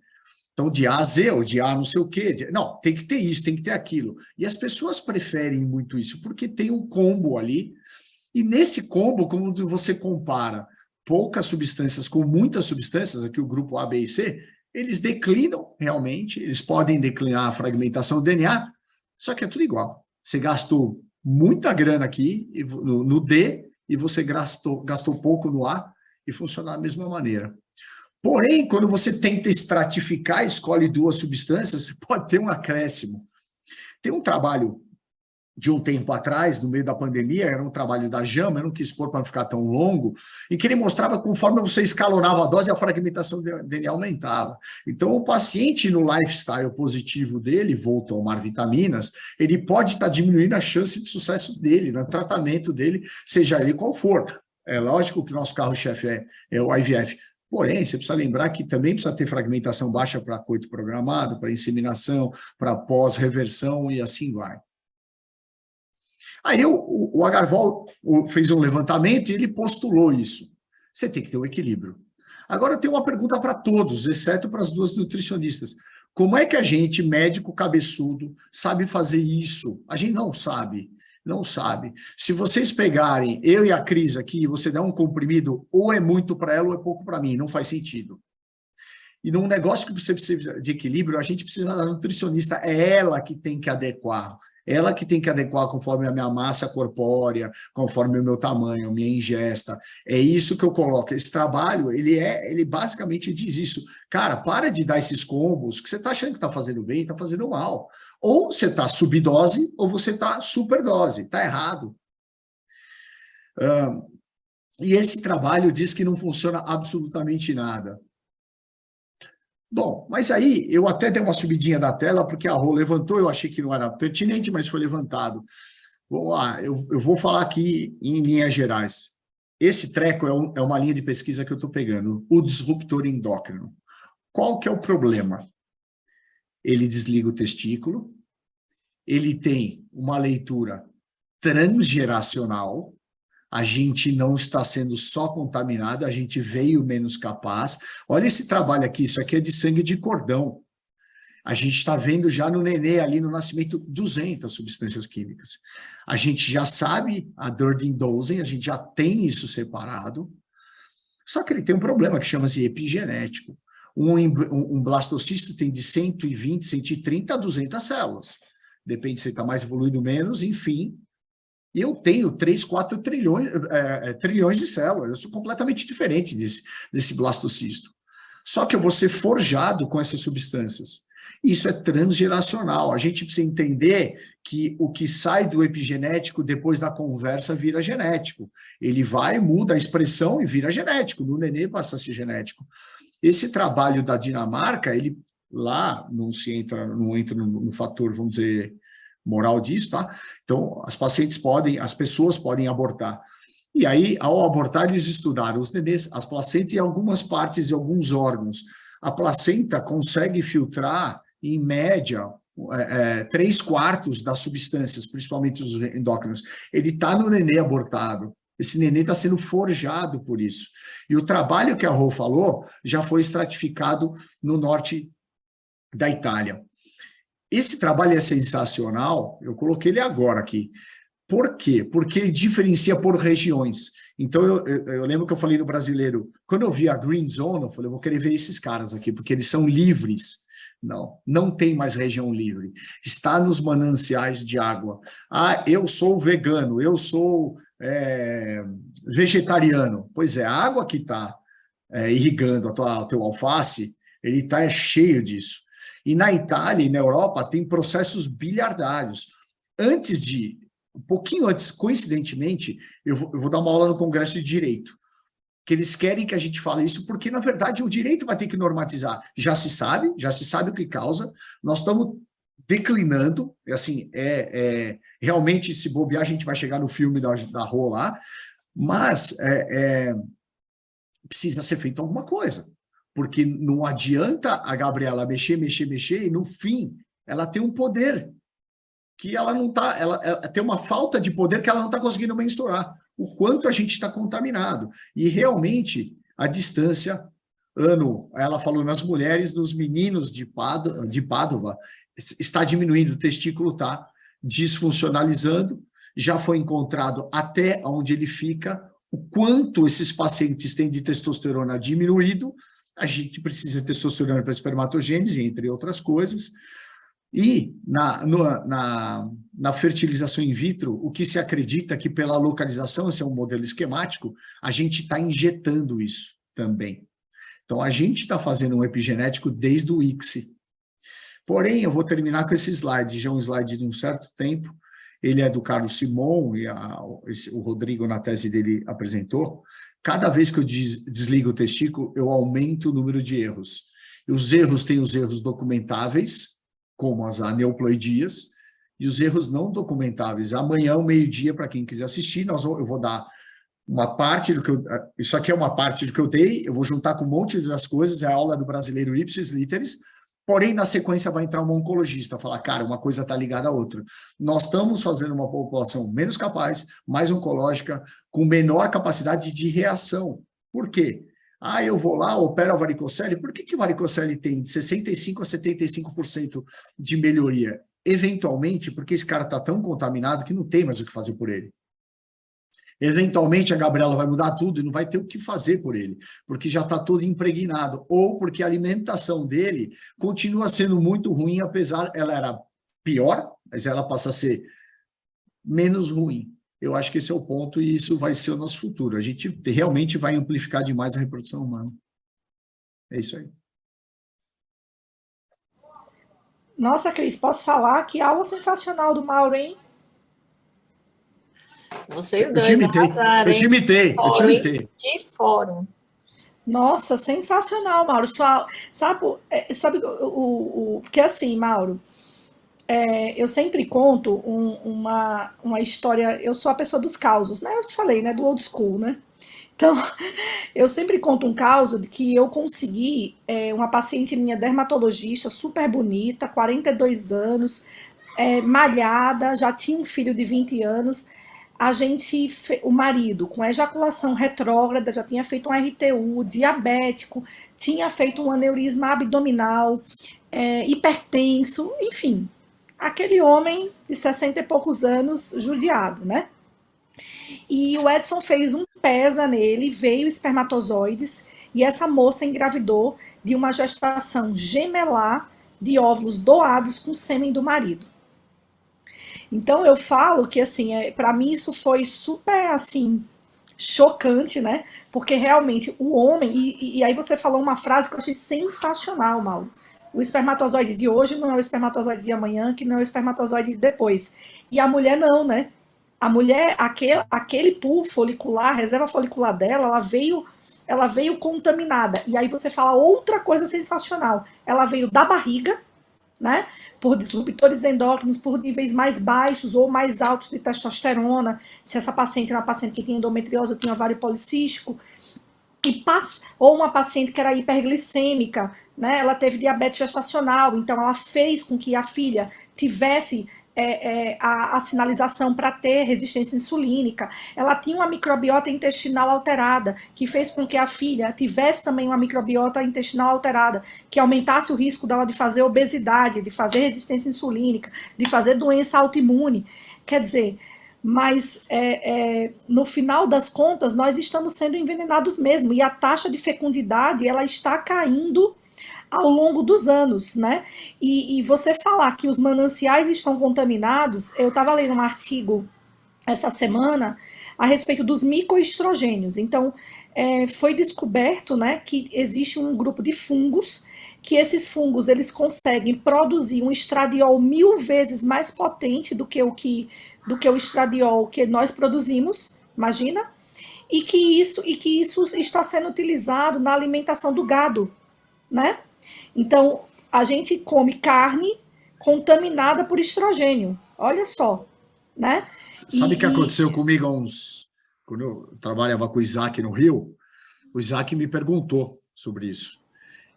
Então, de A a Z, ou de A não sei o quê. Não, tem que ter isso, tem que ter aquilo. E as pessoas preferem muito isso, porque tem um combo ali. E nesse combo, como você compara poucas substâncias com muitas substâncias, aqui o grupo A, B e C, eles declinam realmente, eles podem declinar a fragmentação do DNA, só que é tudo igual. Você gastou muita grana aqui no D e você gastou pouco no A e funciona da mesma maneira. Porém, quando você tenta estratificar, escolhe 2 substâncias, você pode ter um acréscimo. Tem um trabalho de um tempo atrás, no meio da pandemia, era um trabalho da JAMA, eu não quis pôr para não ficar tão longo, e que ele mostrava que conforme você escalonava a dose, a fragmentação dele aumentava. Então, o paciente no lifestyle positivo dele, vou tomar vitaminas, ele pode estar diminuindo a chance de sucesso dele, no tratamento dele, seja ele qual for. É lógico que o nosso carro-chefe é o IVF, Porém, você precisa lembrar que também precisa ter fragmentação baixa para coito programado, para inseminação, para pós-reversão e assim vai. Aí o Agarwal fez um levantamento e ele postulou isso. Você tem que ter um equilíbrio. Agora, eu tenho uma pergunta para todos, exceto para as duas nutricionistas. Como é que a gente, médico cabeçudo, sabe fazer isso? A gente não sabe. Não sabe. Se vocês pegarem eu e a Cris aqui, e você der um comprimido, ou é muito para ela ou é pouco para mim, não faz sentido. E num negócio que você precisa de equilíbrio, a gente precisa da nutricionista, é ela que tem que adequar. Ela que tem que adequar conforme a minha massa corpórea, conforme o meu tamanho, minha ingesta. É isso que eu coloco. Esse trabalho, ele basicamente diz isso. Cara, para de dar esses combos que você está achando que está fazendo bem, está fazendo mal. Ou você está subdose, ou você está superdose. Está errado. E esse trabalho diz que não funciona absolutamente nada. Bom, mas aí eu até dei uma subidinha da tela, porque a Rô levantou, eu achei que não era pertinente, mas foi levantado. Vamos lá, eu vou falar aqui em linhas gerais. Esse treco é uma linha de pesquisa que eu estou pegando, o disruptor endócrino. Qual que é o problema? Ele desliga o testículo, ele tem uma leitura transgeracional, a gente não está sendo só contaminado, a gente veio menos capaz. Olha esse trabalho aqui, isso aqui é de sangue de cordão. A gente está vendo já no nenê, ali no nascimento, 200 substâncias químicas. A gente já sabe a Durden Dosing, a gente já tem isso separado, só que ele tem um problema que chama-se epigenético. Um blastocisto tem de 120, 130 a 200 células. Depende se ele está mais evoluído ou menos, enfim. E eu tenho 3, 4 trilhões de células. Eu sou completamente diferente desse blastocisto. Só que eu vou ser forjado com essas substâncias. Isso é transgeracional. A gente precisa entender que o que sai do epigenético depois da conversa vira genético. Ele vai, muda a expressão e vira genético. No nenê passa a ser genético. Esse trabalho da Dinamarca, ele lá não entra no fator, vamos dizer, moral disso, tá? Então, as pessoas podem abortar. E aí, ao abortar, eles estudaram os nenês, as placentas e algumas partes e alguns órgãos. A placenta consegue filtrar, em média, 3/4 das substâncias, principalmente os endócrinos. Ele está no nenê abortado. Esse nenê está sendo forjado por isso. E o trabalho que a Rô falou já foi estratificado no norte da Itália. Esse trabalho é sensacional, eu coloquei ele agora aqui. Por quê? Porque ele diferencia por regiões. Então, eu lembro que eu falei no brasileiro, quando eu vi a Green Zone, eu falei, eu vou querer ver esses caras aqui, porque eles são livres. Não tem mais região livre. Está nos mananciais de água. Ah, eu sou vegano, eu sou vegetariano. Pois é, a água que está irrigando o teu alface, ele está cheio disso. E na Itália e na Europa tem processos biliardários. Um pouquinho antes, coincidentemente, eu vou dar uma aula no Congresso de Direito, que eles querem que a gente fale isso, porque, na verdade, o direito vai ter que normatizar. Já se sabe o que causa, nós estamos declinando, assim, realmente, se bobear, a gente vai chegar no filme da Rô lá, mas precisa ser feito alguma coisa. Porque não adianta a Gabriela mexer, e no fim ela tem um poder que ela não está, ela tem uma falta de poder que ela não está conseguindo mensurar o quanto a gente está contaminado. E realmente a distância, ela falou nas mulheres, nos meninos de Pádua, está diminuindo, o testículo está desfuncionalizando, já foi encontrado até onde ele fica, o quanto esses pacientes têm de testosterona diminuído. A gente precisa de testosterona para espermatogênese, entre outras coisas. E na fertilização in vitro, o que se acredita que pela localização, esse é um modelo esquemático, a gente está injetando isso também. Então, a gente está fazendo um epigenético desde o ICSI. Porém, eu vou terminar com esse slide, já é um slide de um certo tempo. Ele é do Carlos Simon, e o Rodrigo, na tese dele, apresentou. Cada vez que eu desligo o testículo, eu aumento o número de erros. E os erros têm os erros documentáveis, como as aneuploidias, e os erros não documentáveis. Amanhã, ao meio-dia, para quem quiser assistir, eu vou dar uma parte do que isso aqui é uma parte do que eu dei, eu vou juntar com um monte de outras coisas, é a aula do brasileiro ipsis literis, porém, na sequência vai entrar um oncologista, falar, cara, uma coisa está ligada à outra. Nós estamos fazendo uma população menos capaz, mais oncológica, com menor capacidade de reação. Por quê? Ah, eu vou lá, opero a varicocele. Por que a varicocele tem de 65% a 75% de melhoria? Eventualmente, porque esse cara está tão contaminado que não tem mais o que fazer por ele. Eventualmente, a Gabriela vai mudar tudo e não vai ter o que fazer por ele, porque já está todo impregnado, ou porque a alimentação dele continua sendo muito ruim, apesar ela era pior, mas ela passa a ser menos ruim. Eu acho que esse é o ponto e isso vai ser o nosso futuro. A gente realmente vai amplificar demais a reprodução humana. É isso aí. Nossa, Cris, posso falar? Que aula sensacional do Mauro, hein? Vocês dois arrasaram, eu te imitei. Que fórum. Nossa, sensacional, Mauro. Sabe porque assim, Mauro, eu sempre conto uma história, eu sou a pessoa dos causos, né? Eu te falei, né? Do old school, né? Então, eu sempre conto um caso de que eu consegui uma paciente minha dermatologista, super bonita, 42 anos, malhada, já tinha um filho de 20 anos. O marido, com ejaculação retrógrada, já tinha feito um RTU, diabético, tinha feito um aneurisma abdominal, hipertenso, enfim, aquele homem de 60 e poucos anos, judiado, né? E o Edson fez um PESA nele, veio espermatozoides, e essa moça engravidou de uma gestação gemelar de óvulos doados com sêmen do marido. Então eu falo que assim, para mim isso foi super assim chocante, né? Porque realmente o homem, e aí você falou uma frase que eu achei sensacional, Mauro. O espermatozoide de hoje não é o espermatozoide de amanhã, que não é o espermatozoide de depois. E a mulher não, né? A mulher, aquele pool folicular, reserva folicular dela, ela veio contaminada. E aí você fala outra coisa sensacional. Ela veio da barriga, né? Por disruptores endócrinos, por níveis mais baixos ou mais altos de testosterona, se essa paciente era uma paciente que tinha endometriose ou tinha ovário policístico, ou uma paciente que era hiperglicêmica, né? Ela teve diabetes gestacional, então ela fez com que a filha tivesse a sinalização para ter resistência insulínica. Ela tinha uma microbiota intestinal alterada, que fez com que a filha tivesse também uma microbiota intestinal alterada, que aumentasse o risco dela de fazer obesidade, de fazer resistência insulínica, de fazer doença autoimune. Quer dizer, mas no final das contas, nós estamos sendo envenenados mesmo, e a taxa de fecundidade, ela está caindo ao longo dos anos, né? E você falar que os mananciais estão contaminados, eu estava lendo um artigo essa semana a respeito dos micoestrogênios. Então, foi descoberto, né, que existe um grupo de fungos, que esses fungos eles conseguem produzir um estradiol 1000 vezes mais potente do que o estradiol que nós produzimos, imagina? E que isso está sendo utilizado na alimentação do gado, né? Então, a gente come carne contaminada por estrogênio. Olha só, né? Sabe o que aconteceu comigo quando eu trabalhava com o Isaac no Rio? O Isaac me perguntou sobre isso.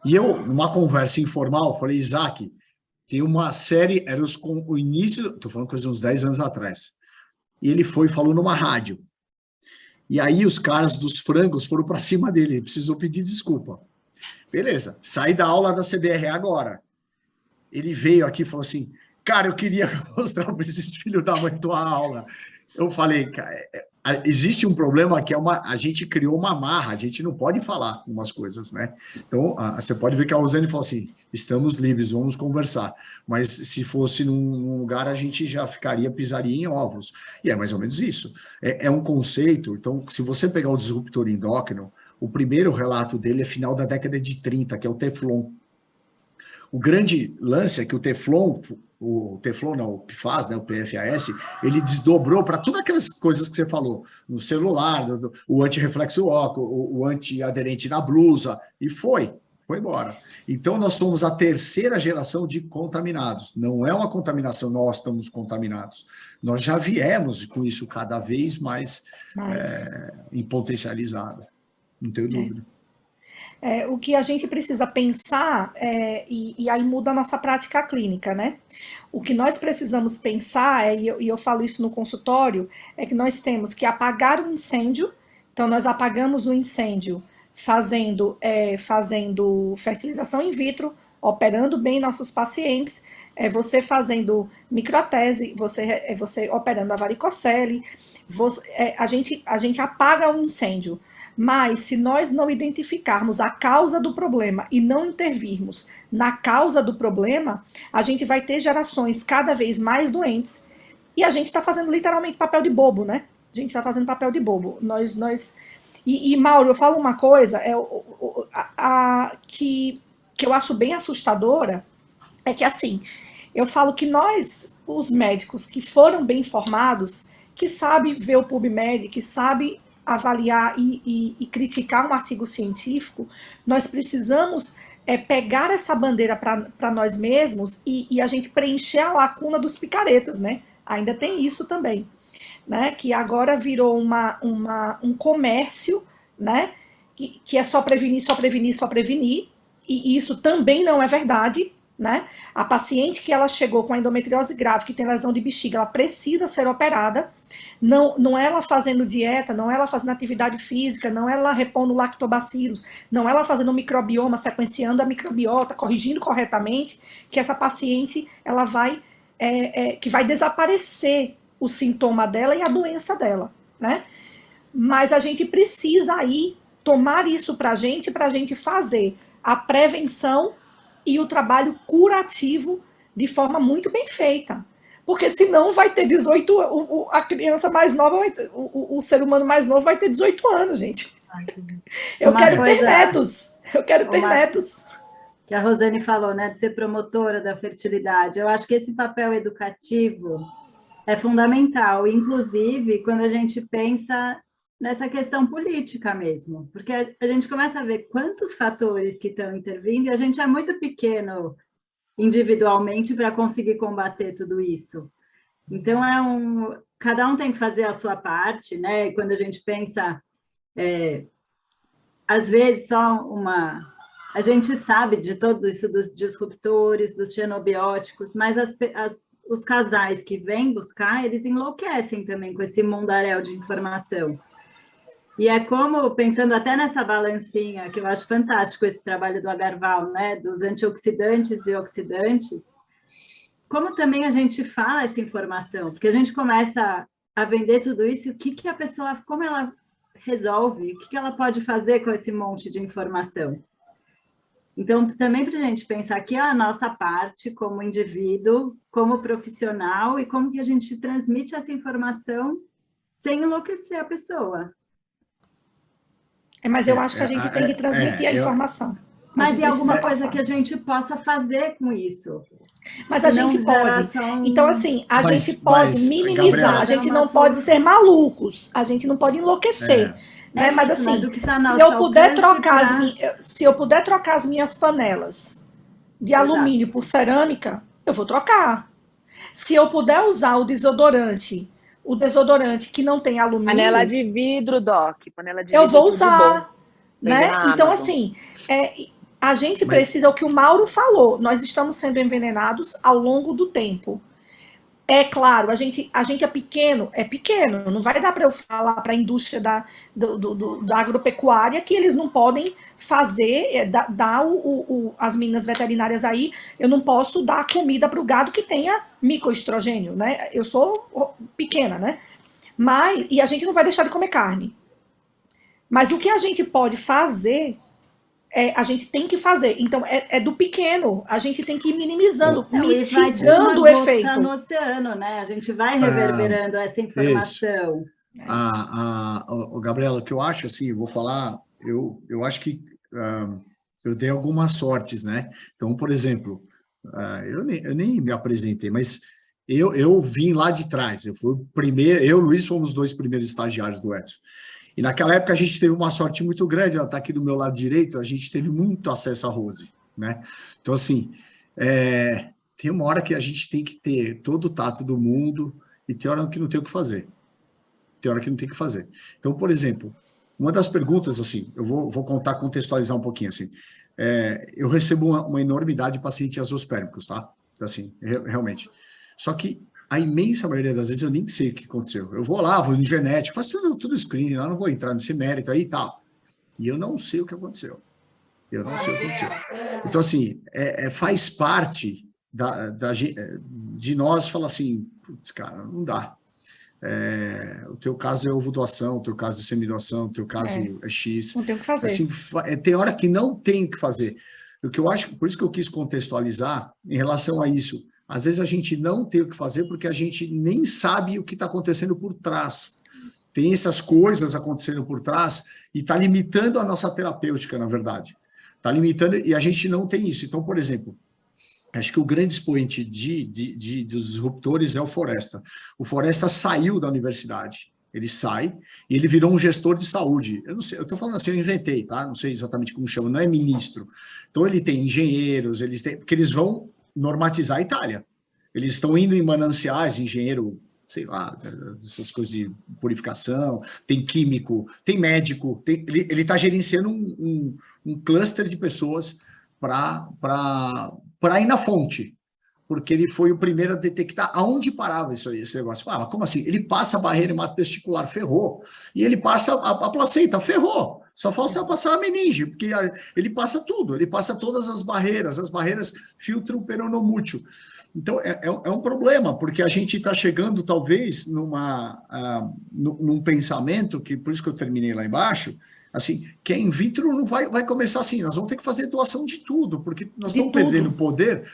E eu, numa conversa informal, falei, Isaac, tem uma série, era o início, estou falando coisa de uns 10 anos atrás, e ele falou numa rádio. E aí os caras dos frangos foram para cima dele, ele precisou pedir desculpa. Beleza, saí da aula da CBRE agora. Ele veio aqui e falou assim, cara, eu queria mostrar para esses filhos da mãe tua aula. Eu falei, cara, existe um problema que a gente criou uma amarra, a gente não pode falar umas coisas, né? Então, você pode ver que a Rosane falou assim, estamos livres, vamos conversar. Mas se fosse num lugar, a gente já pisaria em ovos. E é mais ou menos isso. É um conceito, então, se você pegar o disruptor endócrino, o primeiro relato dele é final da década de 30, que é o Teflon. O grande lance é que o Teflon não, o PFAS, né, o PFAS, ele desdobrou para todas aquelas coisas que você falou, no celular, o antirreflexo óculo, o antiaderente na blusa, e foi. Foi embora. Então, nós somos a terceira geração de contaminados. Não é uma contaminação, nós estamos contaminados. Nós já viemos com isso cada vez mais em potencializado. Não tenho dúvida. O que a gente precisa pensar, e aí muda a nossa prática clínica, né? O que nós precisamos pensar, e eu falo isso no consultório, é que nós temos que apagar o incêndio. Então, nós apagamos o incêndio fazendo fertilização in vitro, operando bem nossos pacientes, você fazendo microtese, você operando a varicocele, a gente apaga o incêndio. Mas se nós não identificarmos a causa do problema e não intervirmos na causa do problema, a gente vai ter gerações cada vez mais doentes e a gente está fazendo literalmente papel de bobo, né? A gente está fazendo papel de bobo. E Mauro, eu falo uma coisa que eu acho bem assustadora, é que assim, eu falo que nós, os médicos que foram bem formados, que sabe ver o PubMed, que sabe avaliar e criticar um artigo científico, nós precisamos pegar essa bandeira para nós mesmos e a gente preencher a lacuna dos picaretas, né? Ainda tem isso também, né? Que agora virou um comércio, né? Que é só prevenir, só prevenir, só prevenir, e isso também não é verdade, né? A paciente que ela chegou com a endometriose grave, que tem lesão de bexiga, ela precisa ser operada. Não é ela fazendo dieta, não é ela fazendo atividade física, não é ela repondo lactobacilos, não é ela fazendo microbioma, sequenciando a microbiota, corrigindo corretamente, que essa paciente ela que vai desaparecer o sintoma dela e a doença dela, né? Mas a gente precisa aí tomar isso para a gente fazer a prevenção e o trabalho curativo de forma muito bem feita. Porque senão vai ter 18 a criança mais nova, o ser humano mais novo vai ter 18 anos, gente. Eu quero ter netos. Eu quero ter netos. Que a Rosane falou, né, de ser promotora da fertilidade. Eu acho que esse papel educativo é fundamental, inclusive quando a gente pensa nessa questão política mesmo, porque a gente começa a ver quantos fatores que estão intervindo e a gente é muito pequeno individualmente para conseguir combater tudo isso. Então, cada um tem que fazer a sua parte, né? E quando a gente pensa, às vezes a gente sabe de tudo isso dos disruptores, dos xenobióticos, mas os casais que vêm buscar, eles enlouquecem também com esse mundaréu de informação. E é como, pensando até nessa balancinha, que eu acho fantástico esse trabalho do Agarwal, né, dos antioxidantes e oxidantes, como também a gente fala essa informação, porque a gente começa a vender tudo isso, o que a pessoa, como ela resolve, o que ela pode fazer com esse monte de informação. Então, também para a gente pensar aqui a nossa parte como indivíduo, como profissional, e como que a gente transmite essa informação sem enlouquecer a pessoa. Mas eu acho que a gente tem que transmitir a informação. Mas e alguma coisa que a gente possa fazer com isso? Mas a gente pode. Então, assim, a gente pode minimizar, Gabriela, a gente não pode ser malucos, a gente não pode enlouquecer. Né? Mas assim, se eu puder trocar as minhas panelas de alumínio por cerâmica, eu vou trocar. Se eu puder usar o desodorante que não tem alumínio... Panela de vidro, Doc. Panela de vidro, eu vou usar. Né? Então, assim, a gente precisa, o que o Mauro falou, nós estamos sendo envenenados ao longo do tempo. É claro, a gente é pequeno, não vai dar para eu falar para a indústria da agropecuária que eles não podem fazer, as meninas veterinárias aí, eu não posso dar comida para o gado que tenha micoestrogênio, né? Eu sou pequena, né? E a gente não vai deixar de comer carne. Mas o que a gente pode fazer, a gente tem que fazer. Então, é do pequeno. A gente tem que ir minimizando, mitigando o efeito. No oceano, né? A gente vai reverberando essa informação. Gabriela, o que eu acho, assim, eu vou falar, eu acho que eu dei algumas sortes, né? Então, por exemplo, eu nem me apresentei, mas Eu vim lá de trás, eu fui o primeiro, eu e o Luiz fomos os 2 primeiros estagiários do Edson. E naquela época a gente teve uma sorte muito grande, ela está aqui do meu lado direito, a gente teve muito acesso à Rose, né? Então, assim, tem uma hora que a gente tem que ter todo o tato do mundo e tem hora que não tem o que fazer. Tem hora que não tem o que fazer. Então, por exemplo, uma das perguntas, assim, eu vou contextualizar um pouquinho, assim, eu recebo uma enormidade de pacientes azoospermicos, tá? Assim, realmente. Só que a imensa maioria das vezes eu nem sei o que aconteceu. Eu vou lá, vou no genético, faço tudo screening, eu não vou entrar nesse mérito aí e tal. E eu não sei o que aconteceu. Eu não sei o que aconteceu. Então, assim, faz parte de nós falar assim, putz, cara, não dá. O teu caso é ovo-doação, o teu caso é semidoação, o teu caso é X. Não tem o que fazer. Assim, tem hora que não tem o que fazer. O que eu acho, por isso que eu quis contextualizar em relação a isso. Às vezes a gente não tem o que fazer porque a gente nem sabe o que está acontecendo por trás. Tem essas coisas acontecendo por trás e está limitando a nossa terapêutica, na verdade. Está limitando e a gente não tem isso. Então, por exemplo, acho que o grande expoente dos disruptores é o Foresta. O Foresta saiu da universidade. Ele sai e ele virou um gestor de saúde. Eu não sei, eu estou falando assim, eu inventei, tá? Não sei exatamente como chama, não é ministro. Então, ele tem engenheiros, porque eles vão normatizar a Itália. Eles estão indo em mananciais, engenheiro, sei lá, essas coisas de purificação, tem químico, tem médico, ele está gerenciando um cluster de pessoas para ir na fonte, porque ele foi o primeiro a detectar aonde parava esse negócio. Mas como assim? Ele passa a barreira hematotesticular, ferrou, e ele passa a placenta, ferrou. Só falta passar a meninge, porque ele passa tudo, ele passa todas as barreiras filtram o peronomútil. Então, é um problema, porque a gente está chegando, talvez, num pensamento, que por isso que eu terminei lá embaixo, assim, que a in vitro não vai começar assim, nós vamos ter que fazer doação de tudo, porque nós estamos perdendo poder.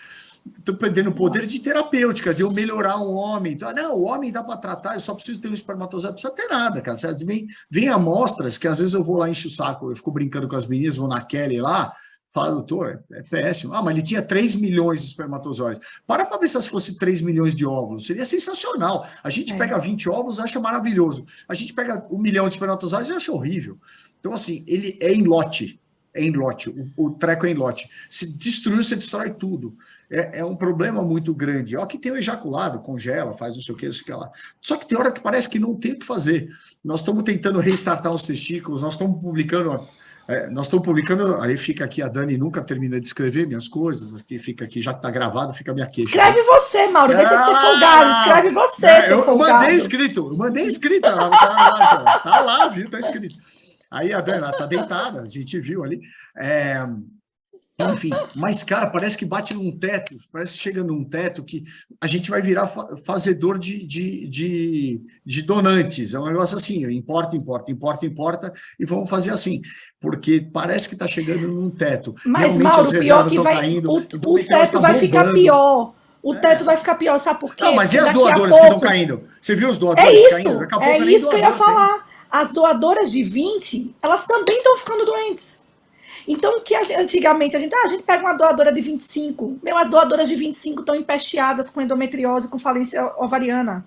Estou perdendo o poder de terapêutica, de eu melhorar um homem. Não, o homem dá para tratar, eu só preciso ter um espermatozoide, não precisa ter nada, cara. Vem amostras, que às vezes eu vou lá, encho o saco, eu fico brincando com as meninas, vou na Kelly lá, falo, doutor, é péssimo. Mas ele tinha 3 milhões de espermatozoides. Para pensar se fosse 3 milhões de óvulos, seria sensacional. A gente pega 20 óvulos, acha maravilhoso. A gente pega 1 milhão de espermatozoides e acha horrível. Então, assim, ele é em lote. O treco é em lote. Se destruir, você destrói tudo. É um problema muito grande. Ó, que tem o ejaculado, congela, faz não sei o que, isso que lá. Só que tem hora que parece que não tem o que fazer. Nós estamos tentando restartar os testículos, nós estamos publicando, aí fica aqui, a Dani nunca termina de escrever minhas coisas, aqui fica aqui, já que está gravado, fica a minha queixa. Escreve você, Mauro, deixa de ser folgado, escreve você, seu folgado. Eu mandei escrito, tá lá, viu, tá escrito. Aí a Dani, ela tá deitada, a gente viu ali. Enfim, mas, cara, parece que bate num teto, parece que chega num teto que a gente vai virar fazedor de donantes. É um negócio assim, importa, e vamos fazer assim, porque parece que está chegando num teto. Mas, realmente, Mauro, pior que o teto vai ficar pior. O teto vai ficar pior, sabe por quê? Não, mas e as doadoras que estão caindo? Você viu os doadores caindo? É isso que eu ia falar. As doadoras de 20, elas também estão ficando doentes. Então, que antigamente a gente pega uma doadora de 25, as doadoras de 25 estão empesteadas com endometriose, com falência ovariana.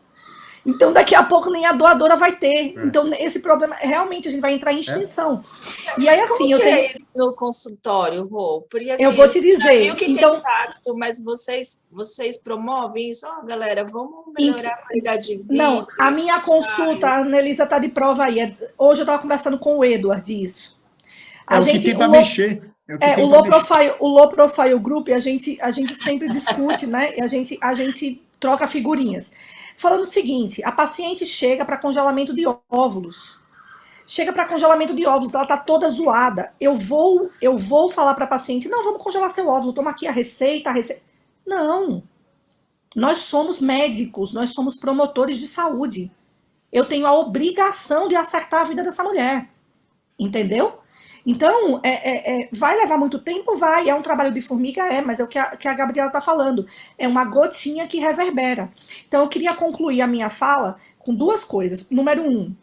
Então, daqui a pouco nem a doadora vai ter. Então, esse problema, realmente, a gente vai entrar em extinção. E aí, assim, eu tenho... isso no consultório, Rô? Porque, assim, eu vou te dizer. Eu que então... tem impacto, mas vocês promovem isso? Galera, vamos melhorar a qualidade de vida. Não, a minha consulta, a Anelisa está de prova aí. Hoje eu estava conversando com o Edward disso. O que tem para mexer. O Low Profile Group, a gente sempre discute, né? E a gente troca figurinhas. Falando o seguinte, a paciente chega para congelamento de óvulos. Ela está toda zoada. Eu vou falar para a paciente, não, vamos congelar seu óvulo, toma aqui a receita. Não. Nós somos médicos, nós somos promotores de saúde. Eu tenho a obrigação de acertar a vida dessa mulher. Entendeu? Então, vai levar muito tempo? Vai. É um trabalho de formiga? mas é o que a Gabriela está falando. É uma gotinha que reverbera. Então, eu queria concluir a minha fala com 2 coisas. Número 1,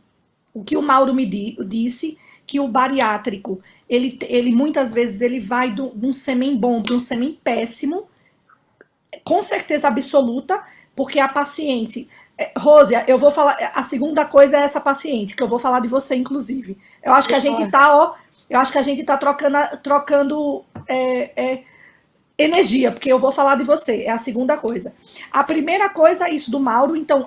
o que o Mauro me disse, que o bariátrico, ele muitas vezes ele vai de um sêmen bom para um sêmen péssimo, com certeza absoluta, porque a paciente... Rose, eu vou falar... A segunda coisa é essa paciente, que eu vou falar de você, inclusive. Eu acho que a gente está trocando energia, porque eu vou falar de você, é a segunda coisa. A primeira coisa é isso do Mauro, então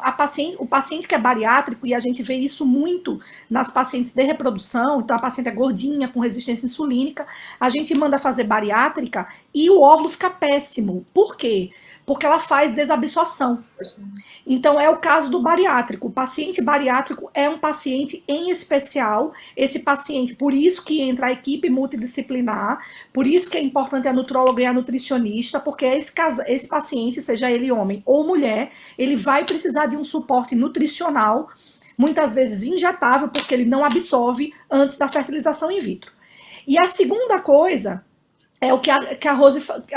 o paciente que é bariátrico, e a gente vê isso muito nas pacientes de reprodução, então a paciente é gordinha, com resistência insulínica, a gente manda fazer bariátrica e o óvulo fica péssimo. Por quê? Porque ela faz desabsorção. Então, é o caso do bariátrico. O paciente bariátrico é um paciente em especial, esse paciente, por isso que entra a equipe multidisciplinar, por isso que é importante a nutróloga e a nutricionista, porque esse paciente, seja ele homem ou mulher, ele vai precisar de um suporte nutricional, muitas vezes injetável, porque ele não absorve antes da fertilização in vitro. E a segunda coisa... é o que a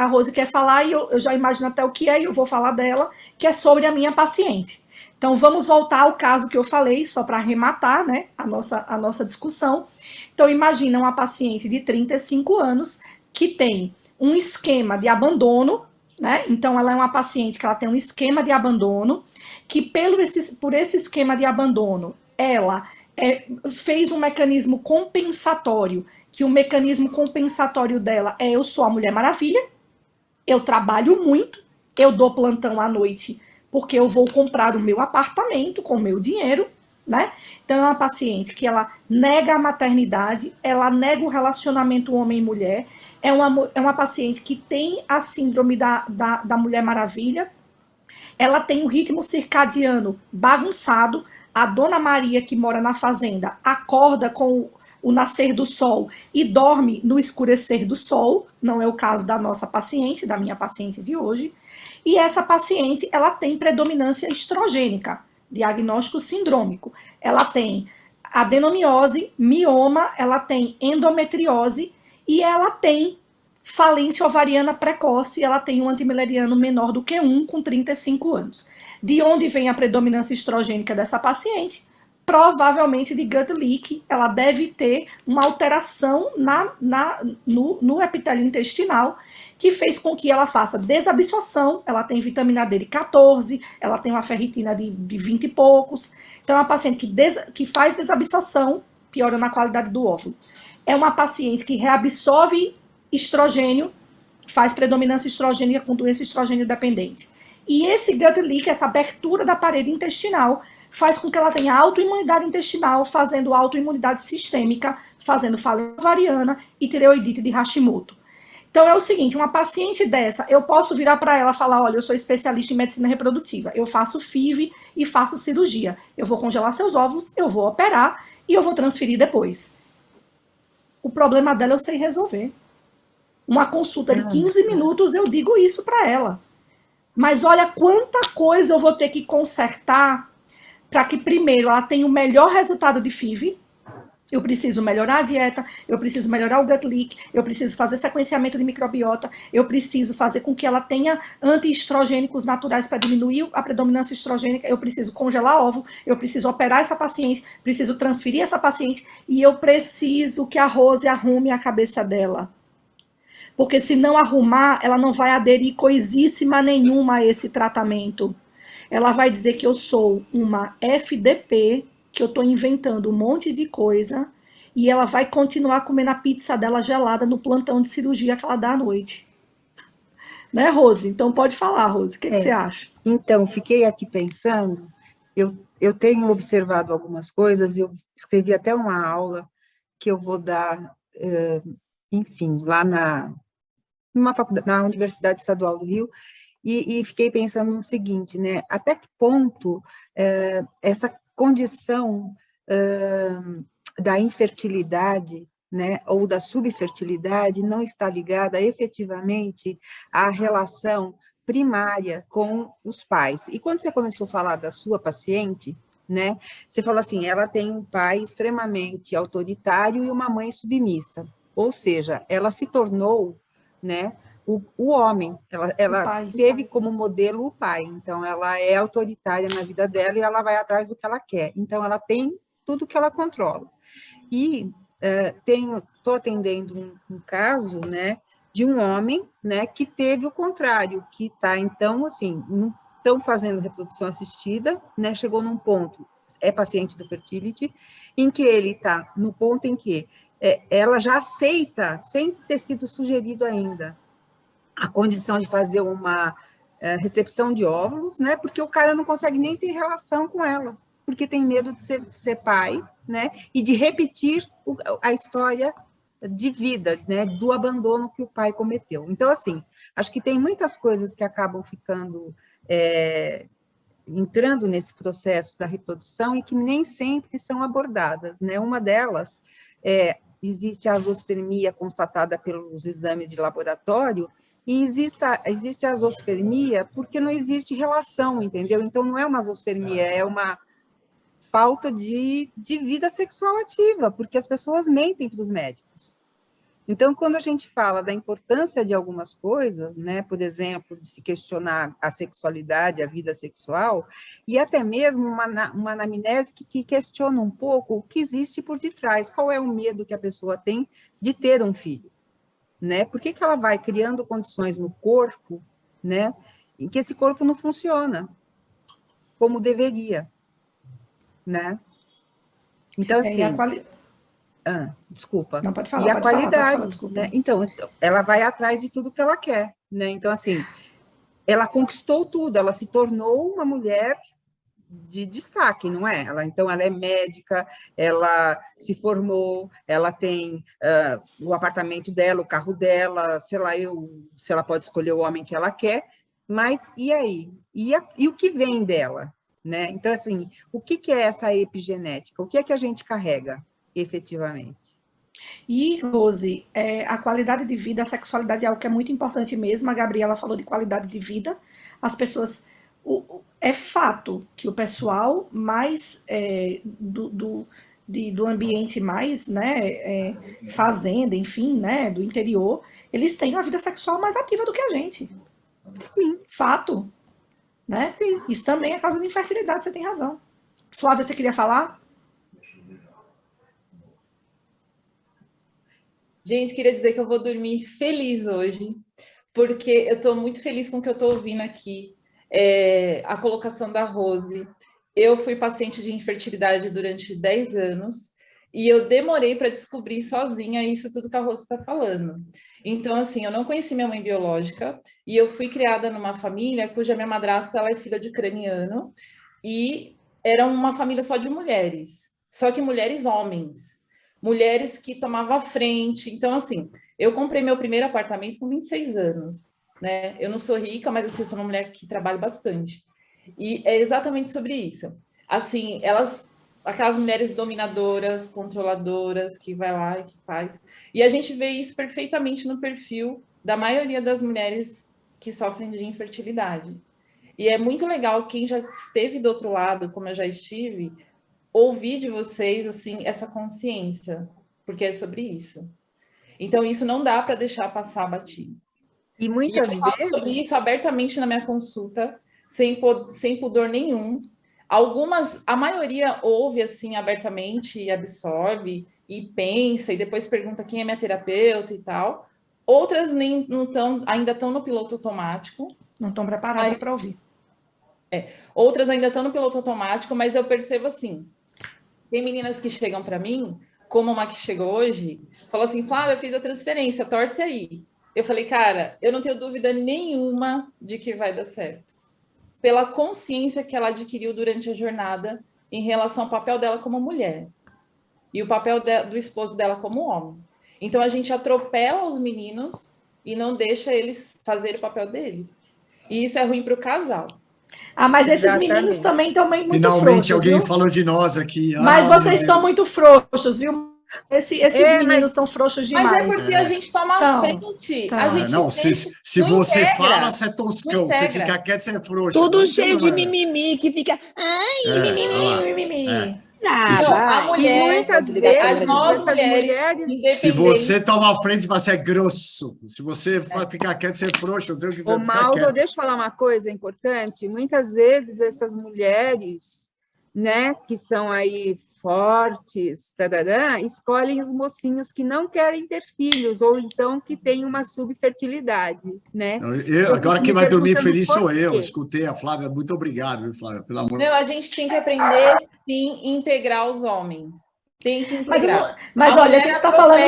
Rose quer falar, e eu já imagino até o que é, e eu vou falar dela, que é sobre a minha paciente. Então, vamos voltar ao caso que eu falei, só para arrematar, né, a nossa discussão. Então, imagina uma paciente de 35 anos que tem um esquema de abandono, né? Então, ela é uma paciente que ela tem um esquema de abandono, que por esse esquema de abandono, ela fez um mecanismo compensatório, que o mecanismo compensatório dela é: eu sou a Mulher Maravilha, eu trabalho muito, eu dou plantão à noite porque eu vou comprar o meu apartamento com o meu dinheiro, né? Então é uma paciente que ela nega a maternidade, ela nega o relacionamento homem e mulher, é uma paciente que tem a síndrome da Mulher Maravilha, ela tem um ritmo circadiano bagunçado. A Dona Maria, que mora na fazenda, acorda com o nascer do sol e dorme no escurecer do sol, não é o caso da nossa paciente, da minha paciente de hoje, e essa paciente, ela tem predominância estrogênica, diagnóstico sindrômico, ela tem adenomiose, mioma, ela tem endometriose e ela tem falência ovariana precoce, ela tem um antimileriano menor do que 1, com 35 anos. De onde vem a predominância estrogênica dessa paciente? Provavelmente de gut leak. Ela deve ter uma alteração no epitélio intestinal que fez com que ela faça desabsorção. Ela tem vitamina D de 14, ela tem uma ferritina de 20 e poucos. Então é uma paciente que faz desabsorção, piora na qualidade do óvulo. É uma paciente que reabsorve estrogênio, faz predominância estrogênica com doença estrogênio dependente. E esse gut leak, essa abertura da parede intestinal, faz com que ela tenha autoimunidade intestinal, fazendo autoimunidade sistêmica, fazendo falência ovariana e tireoidite de Hashimoto. Então é o seguinte, uma paciente dessa, eu posso virar para ela e falar: olha, eu sou especialista em medicina reprodutiva, eu faço FIV e faço cirurgia, eu vou congelar seus óvulos, eu vou operar e eu vou transferir depois. O problema dela eu sei resolver. Uma consulta de 15 minutos, eu digo isso para ela. Mas olha quanta coisa eu vou ter que consertar para que, primeiro, ela tenha o melhor resultado de FIV. Eu preciso melhorar a dieta, eu preciso melhorar o gut leak, eu preciso fazer sequenciamento de microbiota, eu preciso fazer com que ela tenha antiestrogênicos naturais para diminuir a predominância estrogênica, eu preciso congelar óvulo, eu preciso operar essa paciente, preciso transferir essa paciente e eu preciso que a Rose arrume a cabeça dela. Porque se não arrumar, ela não vai aderir coisíssima nenhuma a esse tratamento. Ela vai dizer que eu sou uma FDP, que eu estou inventando um monte de coisa, e ela vai continuar comendo a pizza dela gelada no plantão de cirurgia que ela dá à noite. Né, Rose? Então pode falar, Rose, o que você acha? Então, fiquei aqui pensando, eu tenho observado algumas coisas, eu escrevi até uma aula que eu vou dar, enfim, lá na Universidade Estadual do Rio, e fiquei pensando no seguinte, né, até que ponto essa condição da infertilidade, né, ou da subfertilidade não está ligada efetivamente à relação primária com os pais. E quando você começou a falar da sua paciente, né, você falou assim, ela tem um pai extremamente autoritário e uma mãe submissa, ou seja, ela se tornou, né, o homem, ela teve como modelo o pai, então ela é autoritária na vida dela e ela vai atrás do que ela quer, então ela tem tudo que ela controla. E estou atendendo um caso, né, de um homem, né, que teve o contrário, que está, então, assim, estão fazendo reprodução assistida, né? Chegou num ponto, é paciente do fertility, em que ele está no ponto em que ela já aceita, sem ter sido sugerido ainda, a condição de fazer uma recepção de óvulos, né? Porque o cara não consegue nem ter relação com ela, porque tem medo de ser pai, né? E de repetir a história de vida, né? Do abandono que o pai cometeu. Então, assim, acho que tem muitas coisas que acabam ficando entrando nesse processo da reprodução e que nem sempre são abordadas, né? Uma delas existe a azoospermia constatada pelos exames de laboratório, e existe a azoospermia porque não existe relação, entendeu? Então, não é uma azoospermia, é uma falta de vida sexual ativa, porque as pessoas mentem para os médicos. Então, quando a gente fala da importância de algumas coisas, né, por exemplo, de se questionar a sexualidade, a vida sexual, e até mesmo uma anamnese que questiona um pouco o que existe por detrás, qual é o medo que a pessoa tem de ter um filho, né? Por que ela vai criando condições no corpo, né, em que esse corpo não funciona como deveria, né? Então, assim... desculpa. Não, pode falar, e a qualidade, desculpa. né? Então, ela vai atrás de tudo que ela quer, né? Então, assim, ela conquistou tudo, ela se tornou uma mulher de destaque, não é? Então, ela é médica, ela se formou, ela tem o apartamento dela, o carro dela, sei lá, se ela pode escolher o homem que ela quer, mas e aí? E o que vem dela? Né? Então, assim, o que é essa epigenética? O que é que a gente carrega, efetivamente? E, Rose, a qualidade de vida, a sexualidade é algo que é muito importante mesmo. A Gabriela falou de qualidade de vida. As pessoas... É fato que o pessoal mais do ambiente mais, né, fazenda, enfim, né, do interior, eles têm uma vida sexual mais ativa do que a gente. Sim. Fato. Né? Sim. Isso também é causa de infertilidade, você tem razão. Flávia, você queria falar? Gente, queria dizer que eu vou dormir feliz hoje, porque eu estou muito feliz com o que eu estou ouvindo aqui. A colocação da Rose. Eu fui paciente de infertilidade durante 10 anos e eu demorei para descobrir sozinha isso tudo que a Rose está falando. Então, assim, eu não conheci minha mãe biológica e eu fui criada numa família cuja minha madrasta ela é filha de ucraniano e era uma família só de mulheres, só que mulheres homens, mulheres que tomavam a frente. Então, assim, eu comprei meu primeiro apartamento com 26 anos. Né? Eu não sou rica, mas assim, eu sou uma mulher que trabalha bastante. E é exatamente sobre isso. Assim, aquelas mulheres dominadoras, controladoras, que vai lá e que faz. E a gente vê isso perfeitamente no perfil da maioria das mulheres que sofrem de infertilidade. E é muito legal quem já esteve do outro lado, como eu já estive, ouvir de vocês assim essa consciência, porque é sobre isso. Então, isso não dá para deixar passar batido. E muitas eu falo vezes... sobre isso abertamente na minha consulta, sem pudor nenhum. A maioria ouve assim abertamente e absorve e pensa e depois pergunta quem é minha terapeuta e tal. Outras ainda estão no piloto automático. Não estão preparadas para ouvir. Outras ainda estão no piloto automático, mas eu percebo assim, tem meninas que chegam para mim, como uma que chegou hoje, falou assim, Flávia, eu fiz a transferência, torce aí. Eu falei, cara, eu não tenho dúvida nenhuma de que vai dar certo. Pela consciência que ela adquiriu durante a jornada em relação ao papel dela como mulher e o papel do esposo dela como homem. Então, a gente atropela os meninos e não deixa eles fazerem o papel deles. E isso é ruim para o casal. Mas esses meninos também estão muito Finalmente, frouxos, alguém viu? falou de nós aqui. Mas vocês estão muito frouxos, viu? Esses meninos estão frouxos demais. Mas é porque a gente toma a frente. A gente não, se você fala, você é toscão. Você fica quieto, você é frouxo. Tudo cheio de mimimi, que fica... Ai, mimimi. A mulher, muitas vezes, as nós mulheres, se você toma a frente, você é grosso. Se você ficar quieto, você é frouxo. Eu tenho que ficar Mauro, quieto. deixa eu falar uma coisa importante. Muitas vezes essas mulheres, né, que são aí fortes, escolhem os mocinhos que não querem ter filhos, ou então que têm uma subfertilidade, né? Agora quem vai dormir feliz sou eu. Escutei a Flávia, muito obrigado, viu, Flávia, pelo amor. Não, a gente tem que aprender, sim, integrar os homens. Tem que integrar. Mas olha, a gente está falando.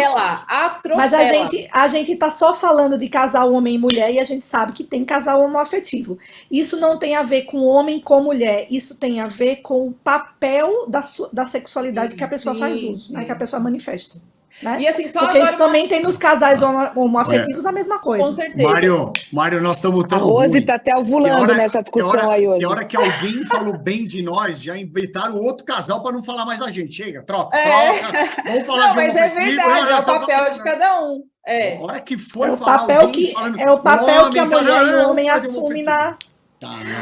Atropela. Mas a gente está só falando de casal homem e mulher e a gente sabe que tem casal homoafetivo. Isso não tem a ver com homem com mulher, isso tem a ver com o papel da sexualidade que a pessoa faz uso, né, que a pessoa manifesta. Né? E assim, só porque isso também tem nos casais homoafetivos a mesma coisa. Com certeza. Mário, nós estamos tão A Rose ruim. está até ovulando nessa discussão aí hoje. Tem hora que alguém falou bem de nós, já inventaram outro casal para não falar mais da gente. Chega, troca. Vamos falar não, de mas é verdade, é o papel de cada um. A hora que for é o papel que a mulher e o homem assumem na...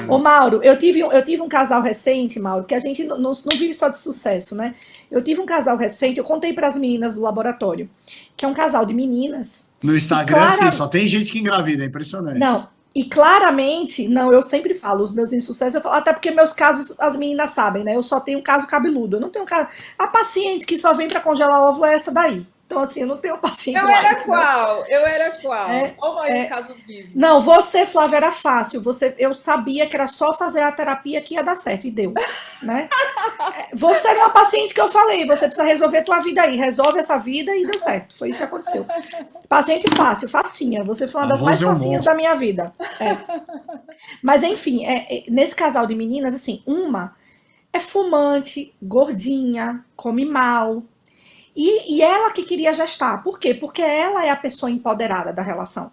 Ô, Mauro, eu tive um casal recente, Mauro, que a gente não vive só de sucesso, né? Eu tive um casal recente, eu contei para as meninas do laboratório, que é um casal de meninas. No Instagram, assim, só tem gente que engravida, é impressionante. Não, e claramente, eu sempre falo, os meus insucessos, eu falo, até porque meus casos, as meninas sabem, né? Eu só tenho caso cabeludo, eu não tenho caso... A paciente que só vem para congelar óvulo é essa daí. Então, assim, eu não tenho paciente. Eu era qual? Olha os casos vivos. Não, você, Flávia, era fácil. Eu sabia que era só fazer a terapia que ia dar certo, e deu. Né? Você era uma paciente que eu falei, você precisa resolver a tua vida aí. Resolve essa vida e deu certo. Foi isso que aconteceu. Paciente fácil, facinha. Você foi uma das mais facinhas da minha vida. Mas, enfim, nesse casal de meninas, assim, uma é fumante, gordinha, come mal. E ela que queria gestar. Por quê? Porque ela é a pessoa empoderada da relação.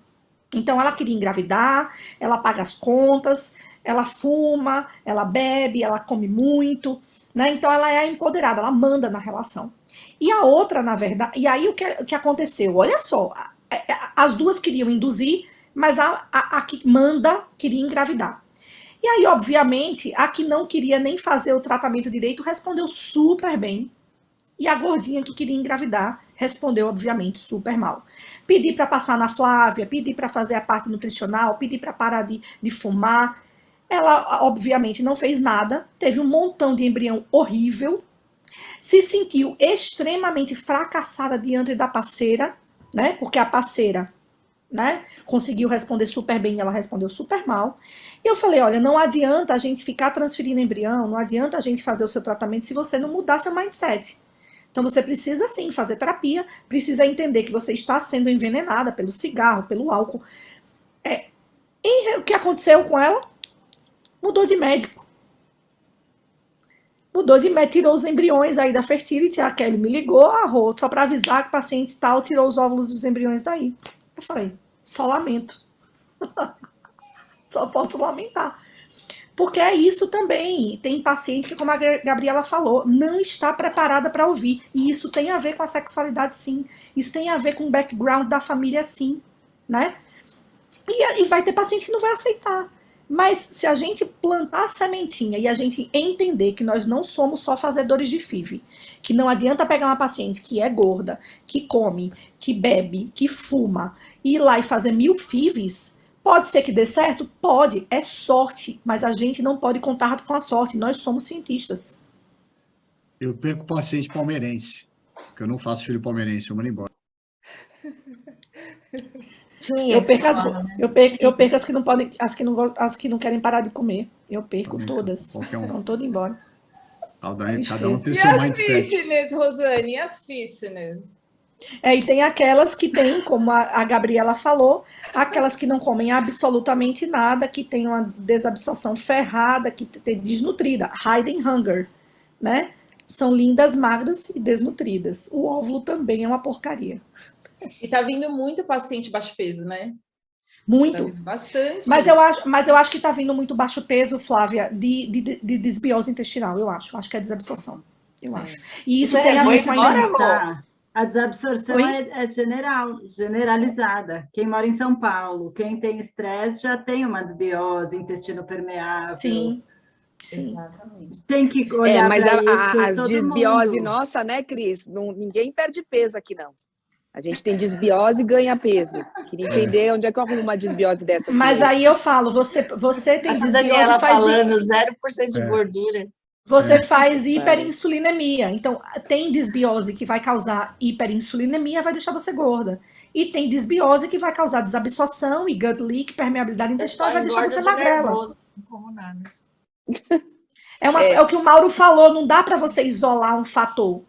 Então, ela queria engravidar, ela paga as contas, ela fuma, ela bebe, ela come muito, né? Então, ela é a empoderada, ela manda na relação. E a outra, na verdade... E aí, o que aconteceu? Olha só, as duas queriam induzir, mas a que manda queria engravidar. E aí, obviamente, a que não queria nem fazer o tratamento direito respondeu super bem. E a gordinha que queria engravidar respondeu, obviamente, super mal. Pedi para passar na Flávia, pedi para fazer a parte nutricional, pedi para parar de fumar. Ela, obviamente, não fez nada, teve um montão de embrião horrível, se sentiu extremamente fracassada diante da parceira, né? Porque a parceira, né, conseguiu responder super bem e ela respondeu super mal. E eu falei, olha, não adianta a gente ficar transferindo embrião, não adianta a gente fazer o seu tratamento se você não mudar seu mindset. Então, você precisa, sim, fazer terapia, precisa entender que você está sendo envenenada pelo cigarro, pelo álcool. E o que aconteceu com ela? Mudou de médico. Tirou os embriões aí da fertility, a Kelly me ligou, só para avisar que o paciente tal tirou os óvulos dos embriões daí. Eu falei, só lamento. Só posso lamentar. Porque é isso também, tem paciente que, como a Gabriela falou, não está preparada para ouvir, e isso tem a ver com a sexualidade, sim, isso tem a ver com o background da família, sim, né? E vai ter paciente que não vai aceitar, mas se a gente plantar a sementinha e a gente entender que nós não somos só fazedores de FIV, que não adianta pegar uma paciente que é gorda, que come, que bebe, que fuma, e ir lá e fazer 1000 FIVs. Pode ser que dê certo? Pode, é sorte, mas a gente não pode contar com a sorte, nós somos cientistas. Eu perco paciente palmeirense, porque eu não faço filho palmeirense, eu mando embora. Eu perco as que não podem, as que não querem parar de comer. Eu perco todas. Vão todas embora. Cada um tem seu mindset. E as fitness, Rosane, e as fitness? E tem aquelas que tem, como a Gabriela falou, aquelas que não comem absolutamente nada, que tem uma desabsorção ferrada, que tem desnutrida, hidden hunger, né? São lindas, magras e desnutridas. O óvulo também é uma porcaria. E tá vindo muito paciente baixo peso, né? Muito. Tá vindo bastante. Mas eu acho que tá vindo muito baixo peso, Flávia, de desbiose intestinal, eu acho. Acho que é desabsorção, eu acho. E isso tem a ver com a A desabsorção é generalizada. Quem mora em São Paulo, quem tem estresse já tem uma desbiose, intestino permeável. Sim. Exatamente. Tem que olhar mas para isso. A desbiose nossa, né, Cris? Ninguém perde peso aqui, não. A gente tem desbiose e ganha peso. Queria entender onde é que eu arrumo uma desbiose dessa. Mas aí eu falo, você tem desbiose... Daniela falando 0% de gordura. Você faz hiperinsulinemia. Então, tem desbiose que vai causar hiperinsulinemia, vai deixar você gorda. E tem desbiose que vai causar desabsorção e gut leak, permeabilidade intestinal, e vai deixar você magrela. Nervoso, não como nada. É o que o Mauro falou, não dá para você isolar um fator,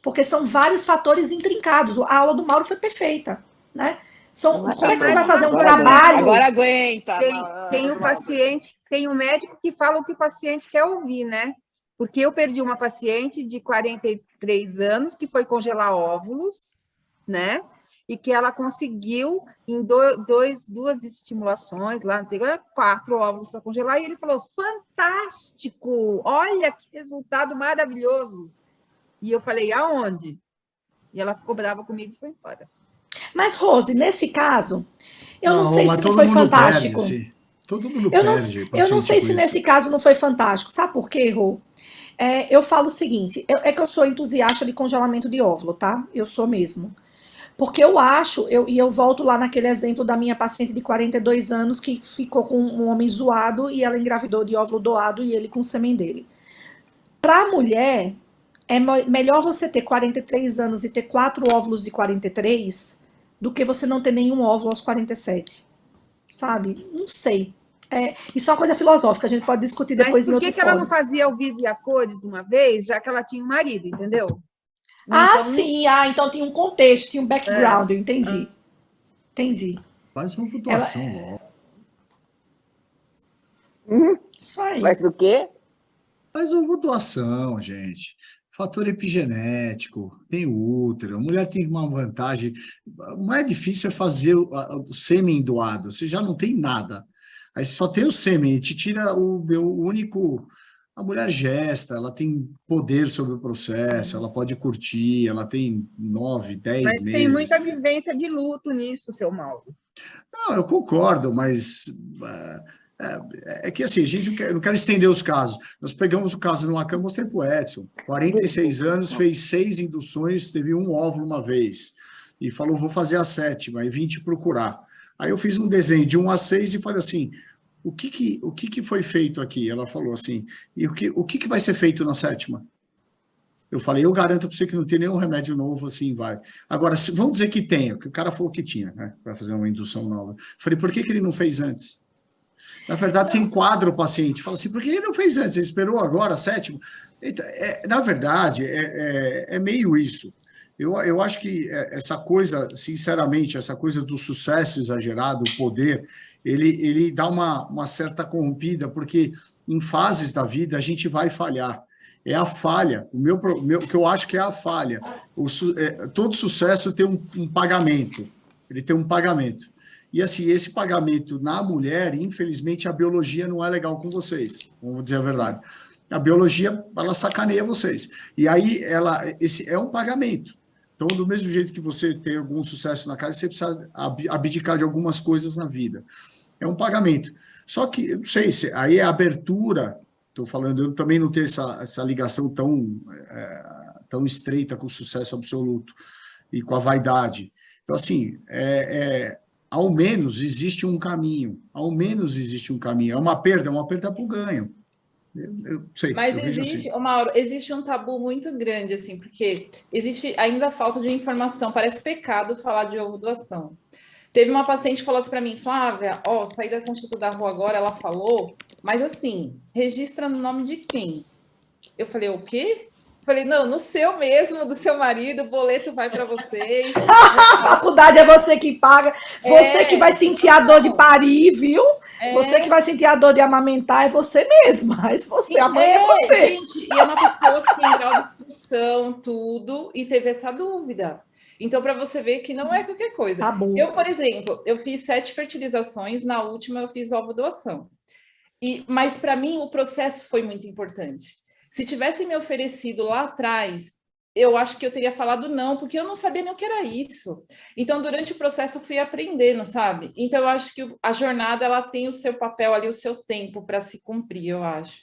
porque são vários fatores intrincados. A aula do Mauro foi perfeita, né? Como é que você vai fazer um trabalho? Agora aguenta. Tem um paciente, tem um médico que fala o que o paciente quer ouvir, né? Porque eu perdi uma paciente de 43 anos que foi congelar óvulos, né? E que ela conseguiu, em duas estimulações, lá, não sei, 4 óvulos para congelar, e ele falou, fantástico, olha que resultado maravilhoso. E eu falei, aonde? E ela ficou brava comigo e foi embora. Mas, Rose, nesse caso, eu não sei se não foi fantástico. Todo mundo perde. Eu não sei se nesse caso não foi fantástico. Sabe por quê, Rô? Eu falo o seguinte, é que eu sou entusiasta de congelamento de óvulo, tá? Eu sou mesmo. Porque eu acho, e eu volto lá naquele exemplo da minha paciente de 42 anos que ficou com um homem zoado e ela engravidou de óvulo doado e ele com o sêmen dele. Para a mulher, é melhor você ter 43 anos e ter 4 óvulos de 43 do que você não ter nenhum óvulo aos 47. Sabe? Não sei. Isso é uma coisa filosófica, a gente pode discutir depois em outro fórum. Mas por que ela não fazia o vivo e a cores de uma vez, já que ela tinha um marido, entendeu? Então, sim, então tinha um contexto, tinha um background, eu entendi. Entendi. Faz uma flutuação logo. Isso aí. Faz o quê? Faz ovulação, gente. Fator epigenético, tem útero, a mulher tem uma vantagem. O mais difícil é fazer o sêmen doado, você já não tem nada. Aí só tem o sêmen, te tira o único... A mulher gesta, ela tem poder sobre o processo, ela pode curtir, ela tem 9, 10 meses. Mas tem muita vivência de luto nisso, seu Mauro. Não, eu concordo, mas é que assim, a gente não quer estender os casos. Nós pegamos o caso no Lacan, mostrei para o Edson, 46 anos, fez 6 induções, teve um óvulo uma vez, e falou, vou fazer a 7ª, e vim te procurar. Aí eu fiz um desenho de 1 a 6 e falei assim, o que foi feito aqui? Ela falou assim, e o que vai ser feito na 7ª? Eu falei, eu garanto para você que não tem nenhum remédio novo, assim, vai. Agora, vamos dizer que tem, que o cara falou que tinha, né, para fazer uma indução nova. Eu falei, por que ele não fez antes? Na verdade, você enquadra o paciente, fala assim, por que ele não fez antes? Ele esperou agora, a 7ª? Na verdade, é meio isso. Eu acho que essa coisa, sinceramente, essa coisa do sucesso exagerado, o poder, ele dá uma certa corrompida, porque em fases da vida a gente vai falhar. É a falha, o que eu acho que é a falha. Todo sucesso tem um pagamento, ele tem um pagamento. E assim, esse pagamento na mulher, infelizmente, a biologia não é legal com vocês, vamos dizer a verdade. A biologia, ela sacaneia vocês. E aí, esse é um pagamento. Então, do mesmo jeito que você tem algum sucesso na casa, você precisa abdicar de algumas coisas na vida. É um pagamento. Só que, eu não sei, aí é abertura, estou falando, eu também não tenho essa ligação tão estreita com o sucesso absoluto e com a vaidade. Então, assim, ao menos existe um caminho. Ao menos existe um caminho. É uma perda para o ganho. Eu sei. Mas existe, assim. Mauro, existe um tabu muito grande, assim, porque existe ainda falta de informação. Parece pecado falar de ovulação. Teve uma paciente que falou assim para mim, Flávia, saí da Constituto da Rua agora, ela falou, mas assim, registra no nome de quem? Eu falei, o quê? Falei, não, no seu mesmo, do seu marido, o boleto vai para vocês. A faculdade é você que paga, você que vai sentir a dor de parir, viu? Você que vai sentir a dor de amamentar, é você mesma. Mas você, a mãe é você. Gente, e é uma pessoa que tem grau de instrução, tudo, e teve essa dúvida. Então, para você ver que não é qualquer coisa. Tá bom. Eu, por exemplo, eu fiz 7 fertilizações, na última eu fiz ovodoação. Mas, para mim, o processo foi muito importante. Se tivesse me oferecido lá atrás, eu acho que eu teria falado não, porque eu não sabia nem o que era isso. Então, durante o processo, eu fui aprendendo, sabe? Então, eu acho que a jornada, ela tem o seu papel ali, o seu tempo para se cumprir, eu acho.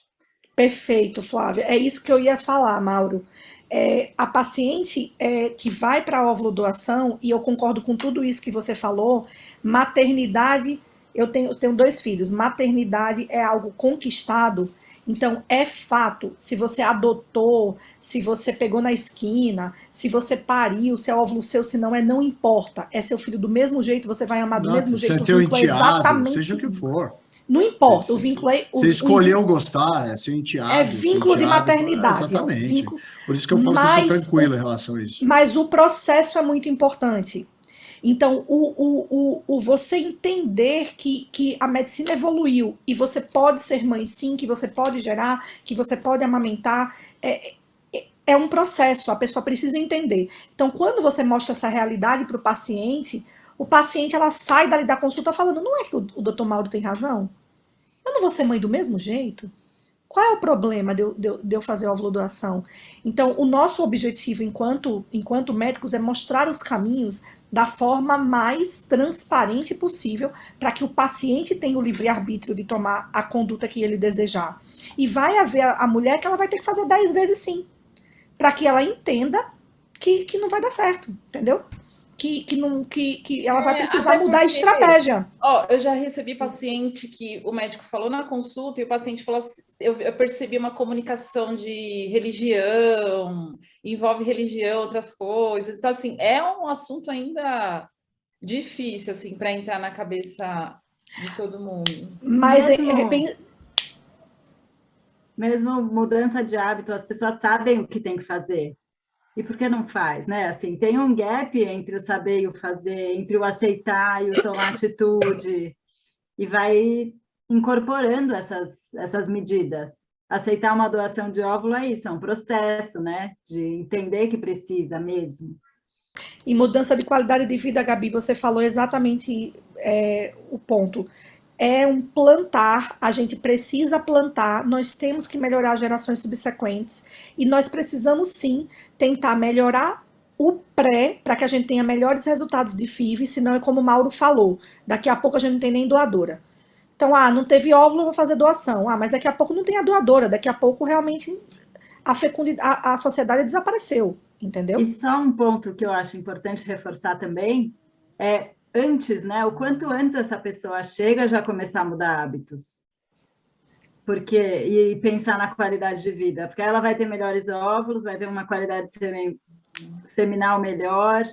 Perfeito, Flávia. É isso que eu ia falar, Mauro. A paciente que vai para a ovulodoação, e eu concordo com tudo isso que você falou, maternidade, eu tenho 2 filhos, maternidade é algo conquistado, Então, é fato, se você adotou, se você pegou na esquina, se você pariu, se é óvulo seu, se não é, não importa. É seu filho do mesmo jeito, você vai amar do mesmo Se é jeito. O teu vínculo é enteado, exatamente seja o que igual. for. Não importa, o vínculo é... Você escolheu gostar, é seu enteado. É vínculo de maternidade. Exatamente. Vínculo, Por isso que eu falo que eu sou tranquilo em relação a isso. mas o processo é muito importante. Então, você entender que a medicina evoluiu e você pode ser mãe sim, que você pode gerar, que você pode amamentar, é um processo, a pessoa precisa entender. Então, quando você mostra essa realidade para o paciente ela sai dali da consulta falando, não é que o doutor Mauro tem razão? Eu não vou ser mãe do mesmo jeito? Qual é o problema de eu fazer ovuladoação? Então, o nosso objetivo enquanto médicos é mostrar os caminhos da forma mais transparente possível para que o paciente tenha o livre-arbítrio de tomar a conduta que ele desejar. E vai haver a mulher que ela vai ter que fazer 10 vezes sim, para que ela entenda que não vai dar certo, entendeu? Que ela vai precisar mudar a estratégia. Eu já recebi paciente que o médico falou na consulta e o paciente falou assim, eu percebi uma comunicação de religião, envolve religião, outras coisas. Então, assim, é um assunto ainda difícil, assim, para entrar na cabeça de todo mundo. Mas mesmo mudança de hábito, as pessoas sabem o que tem que fazer. E por que não faz, né? Assim, tem um gap entre o saber e o fazer, entre o aceitar e o tomar atitude, e vai incorporando essas medidas. Aceitar uma doação de óvulo é isso, é um processo, né? De entender que precisa mesmo. E mudança de qualidade de vida, Gabi, você falou exatamente o ponto. É um plantar, a gente precisa plantar, nós temos que melhorar as gerações subsequentes e nós precisamos sim tentar melhorar o pré para que a gente tenha melhores resultados de FIV, senão é como o Mauro falou, daqui a pouco a gente não tem nem doadora. Então, não teve óvulo, eu vou fazer doação. Mas daqui a pouco não tem a doadora, daqui a pouco realmente a sociedade desapareceu, entendeu? E só um ponto que eu acho importante reforçar também é antes, né? O quanto antes essa pessoa chega, já começar a mudar hábitos. E pensar na qualidade de vida. Porque ela vai ter melhores óvulos, vai ter uma qualidade seminal melhor,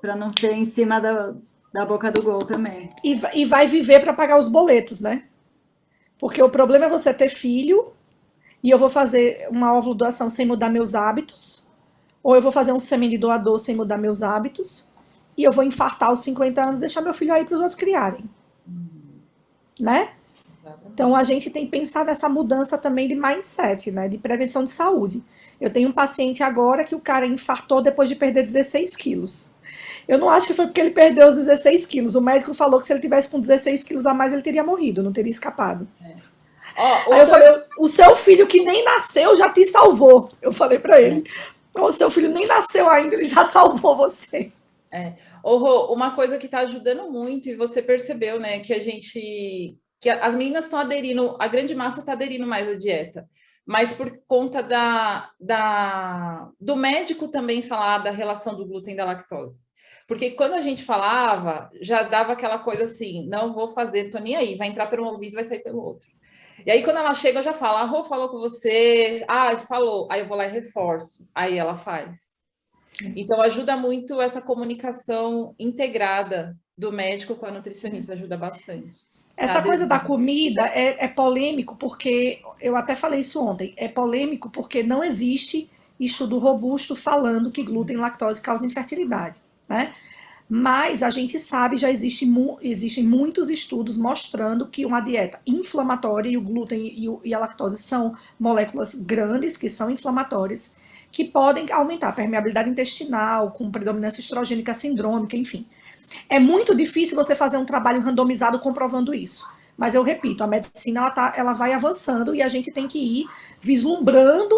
para não ser em cima da boca do gol também. E vai viver para pagar os boletos, né? Porque o problema é você ter filho, e eu vou fazer uma óvulo doação sem mudar meus hábitos, ou eu vou fazer um sêmen de doador sem mudar meus hábitos, e eu vou infartar aos 50 anos e deixar meu filho aí para os outros criarem. Né? Então, a gente tem que pensar nessa mudança também de mindset, né? De prevenção de saúde. Eu tenho um paciente agora que o cara infartou depois de perder 16 quilos. Eu não acho que foi porque ele perdeu os 16 quilos. O médico falou que se ele tivesse com 16 quilos a mais, ele teria morrido, não teria escapado. Aí eu falei, o seu filho que nem nasceu já te salvou. Eu falei para ele. O seu filho nem nasceu ainda, ele já salvou você. Rô, uma coisa que está ajudando muito, e você percebeu, né, que as meninas estão aderindo, a grande massa está aderindo mais à dieta, mas por conta do médico também falar da relação do glúten e da lactose. Porque quando a gente falava, já dava aquela coisa assim, não vou fazer, tô nem aí, vai entrar por um ouvido e vai sair pelo outro. E aí, quando ela chega, eu já falo, a Rô falou com você, falou, aí eu vou lá e reforço, aí ela faz. Então, ajuda muito essa comunicação integrada do médico com a nutricionista, ajuda bastante. Essa coisa da comida é polêmico, porque, eu até falei isso ontem, é polêmico porque não existe estudo robusto falando que glúten e lactose causam infertilidade, né? Mas a gente sabe, já existem muitos estudos mostrando que uma dieta inflamatória, e o glúten e a lactose são moléculas grandes que são inflamatórias, que podem aumentar a permeabilidade intestinal, com predominância estrogênica sindrômica, enfim. É muito difícil você fazer um trabalho randomizado comprovando isso. Mas eu repito, a medicina ela vai avançando e a gente tem que ir vislumbrando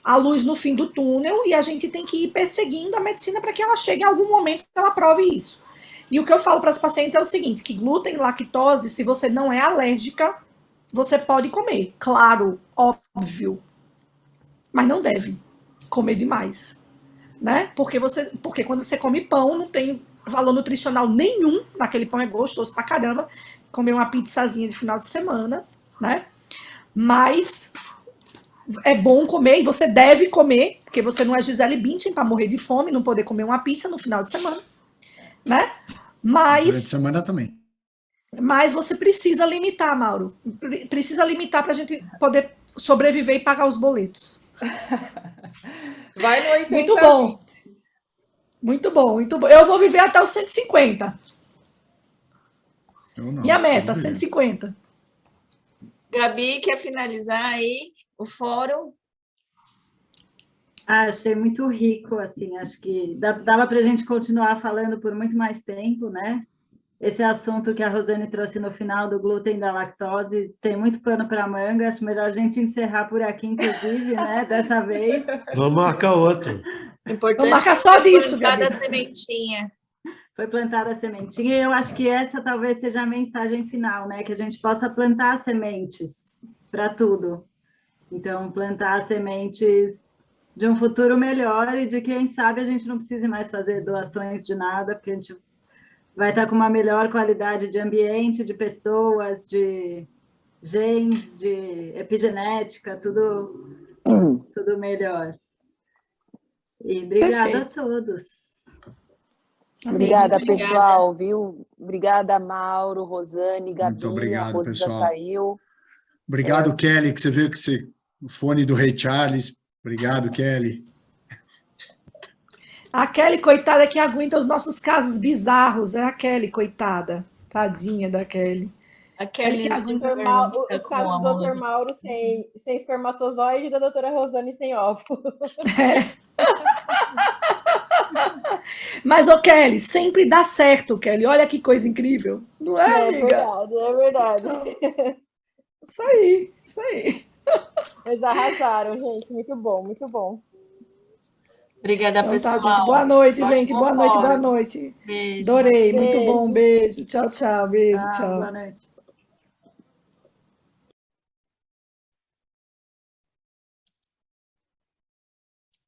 a luz no fim do túnel e a gente tem que ir perseguindo a medicina para que ela chegue em algum momento que ela prove isso. E o que eu falo para as pacientes é o seguinte, que glúten e lactose, se você não é alérgica, você pode comer. Claro, óbvio. Mas não deve comer demais, né? Porque quando você come pão, não tem valor nutricional nenhum, naquele pão é gostoso pra caramba, comer uma pizzazinha de final de semana, né? mas é bom comer, e você deve comer, porque você não é Gisele Bündchen para morrer de fome, não poder comer uma pizza no final de semana, né? Durante a Mas semana também. você precisa limitar, Mauro. Precisa limitar para a gente poder sobreviver e pagar os boletos. Vai no 80. Muito bom. Muito bom, muito bom. Eu vou viver até os 150. Eu não. Minha meta, Vamos ver. 150. Gabi, quer finalizar aí o fórum? Achei muito rico, assim, acho que dava para a gente continuar falando por muito mais tempo, né? Esse assunto que a Rosane trouxe no final do glúten e da lactose tem muito pano para manga, acho melhor a gente encerrar por aqui, inclusive, né? Dessa vez. Vamos marcar outro. Importante Vamos marcar só disso, plantar Gabi. da sementinha. Foi plantada a sementinha, e eu acho que essa talvez seja a mensagem final, né? Que a gente possa plantar sementes para tudo. Então, plantar sementes de um futuro melhor e de quem sabe a gente não precise mais fazer doações de nada, porque a gente vai estar com uma melhor qualidade de ambiente, de pessoas, de genes, de epigenética, tudo melhor. E obrigada Perfeito. a todos. Obrigada, Obrigada. pessoal, viu? Obrigada, Mauro, Rosane, Gabi, Muito obrigado, a Rose pessoal. já saiu. Obrigado, Kelly, que você veio com o fone do Rei Charles. Obrigado, Kelly. A Kelly, coitada, que aguenta os nossos casos bizarros. É a Kelly, coitada. Tadinha da Kelly. Aqueles Dr. Mauro, os casos do Dr. Mauro sem espermatozoide e da doutora Rosane sem óvulo. Mas, ô Kelly, sempre dá certo, Kelly. Olha que coisa incrível. Não é, É amiga? verdade, é verdade. Isso aí, isso aí. Mas arrasaram, gente. Muito bom, muito bom. Obrigada, Então pessoal. tá, gente. Boa noite, Ótimo gente. Boa noite, boa fórum. noite. Beijo. Adorei. Muito Beijo. bom. Beijo. Tchau, tchau. Beijo, Ah, tchau. boa noite.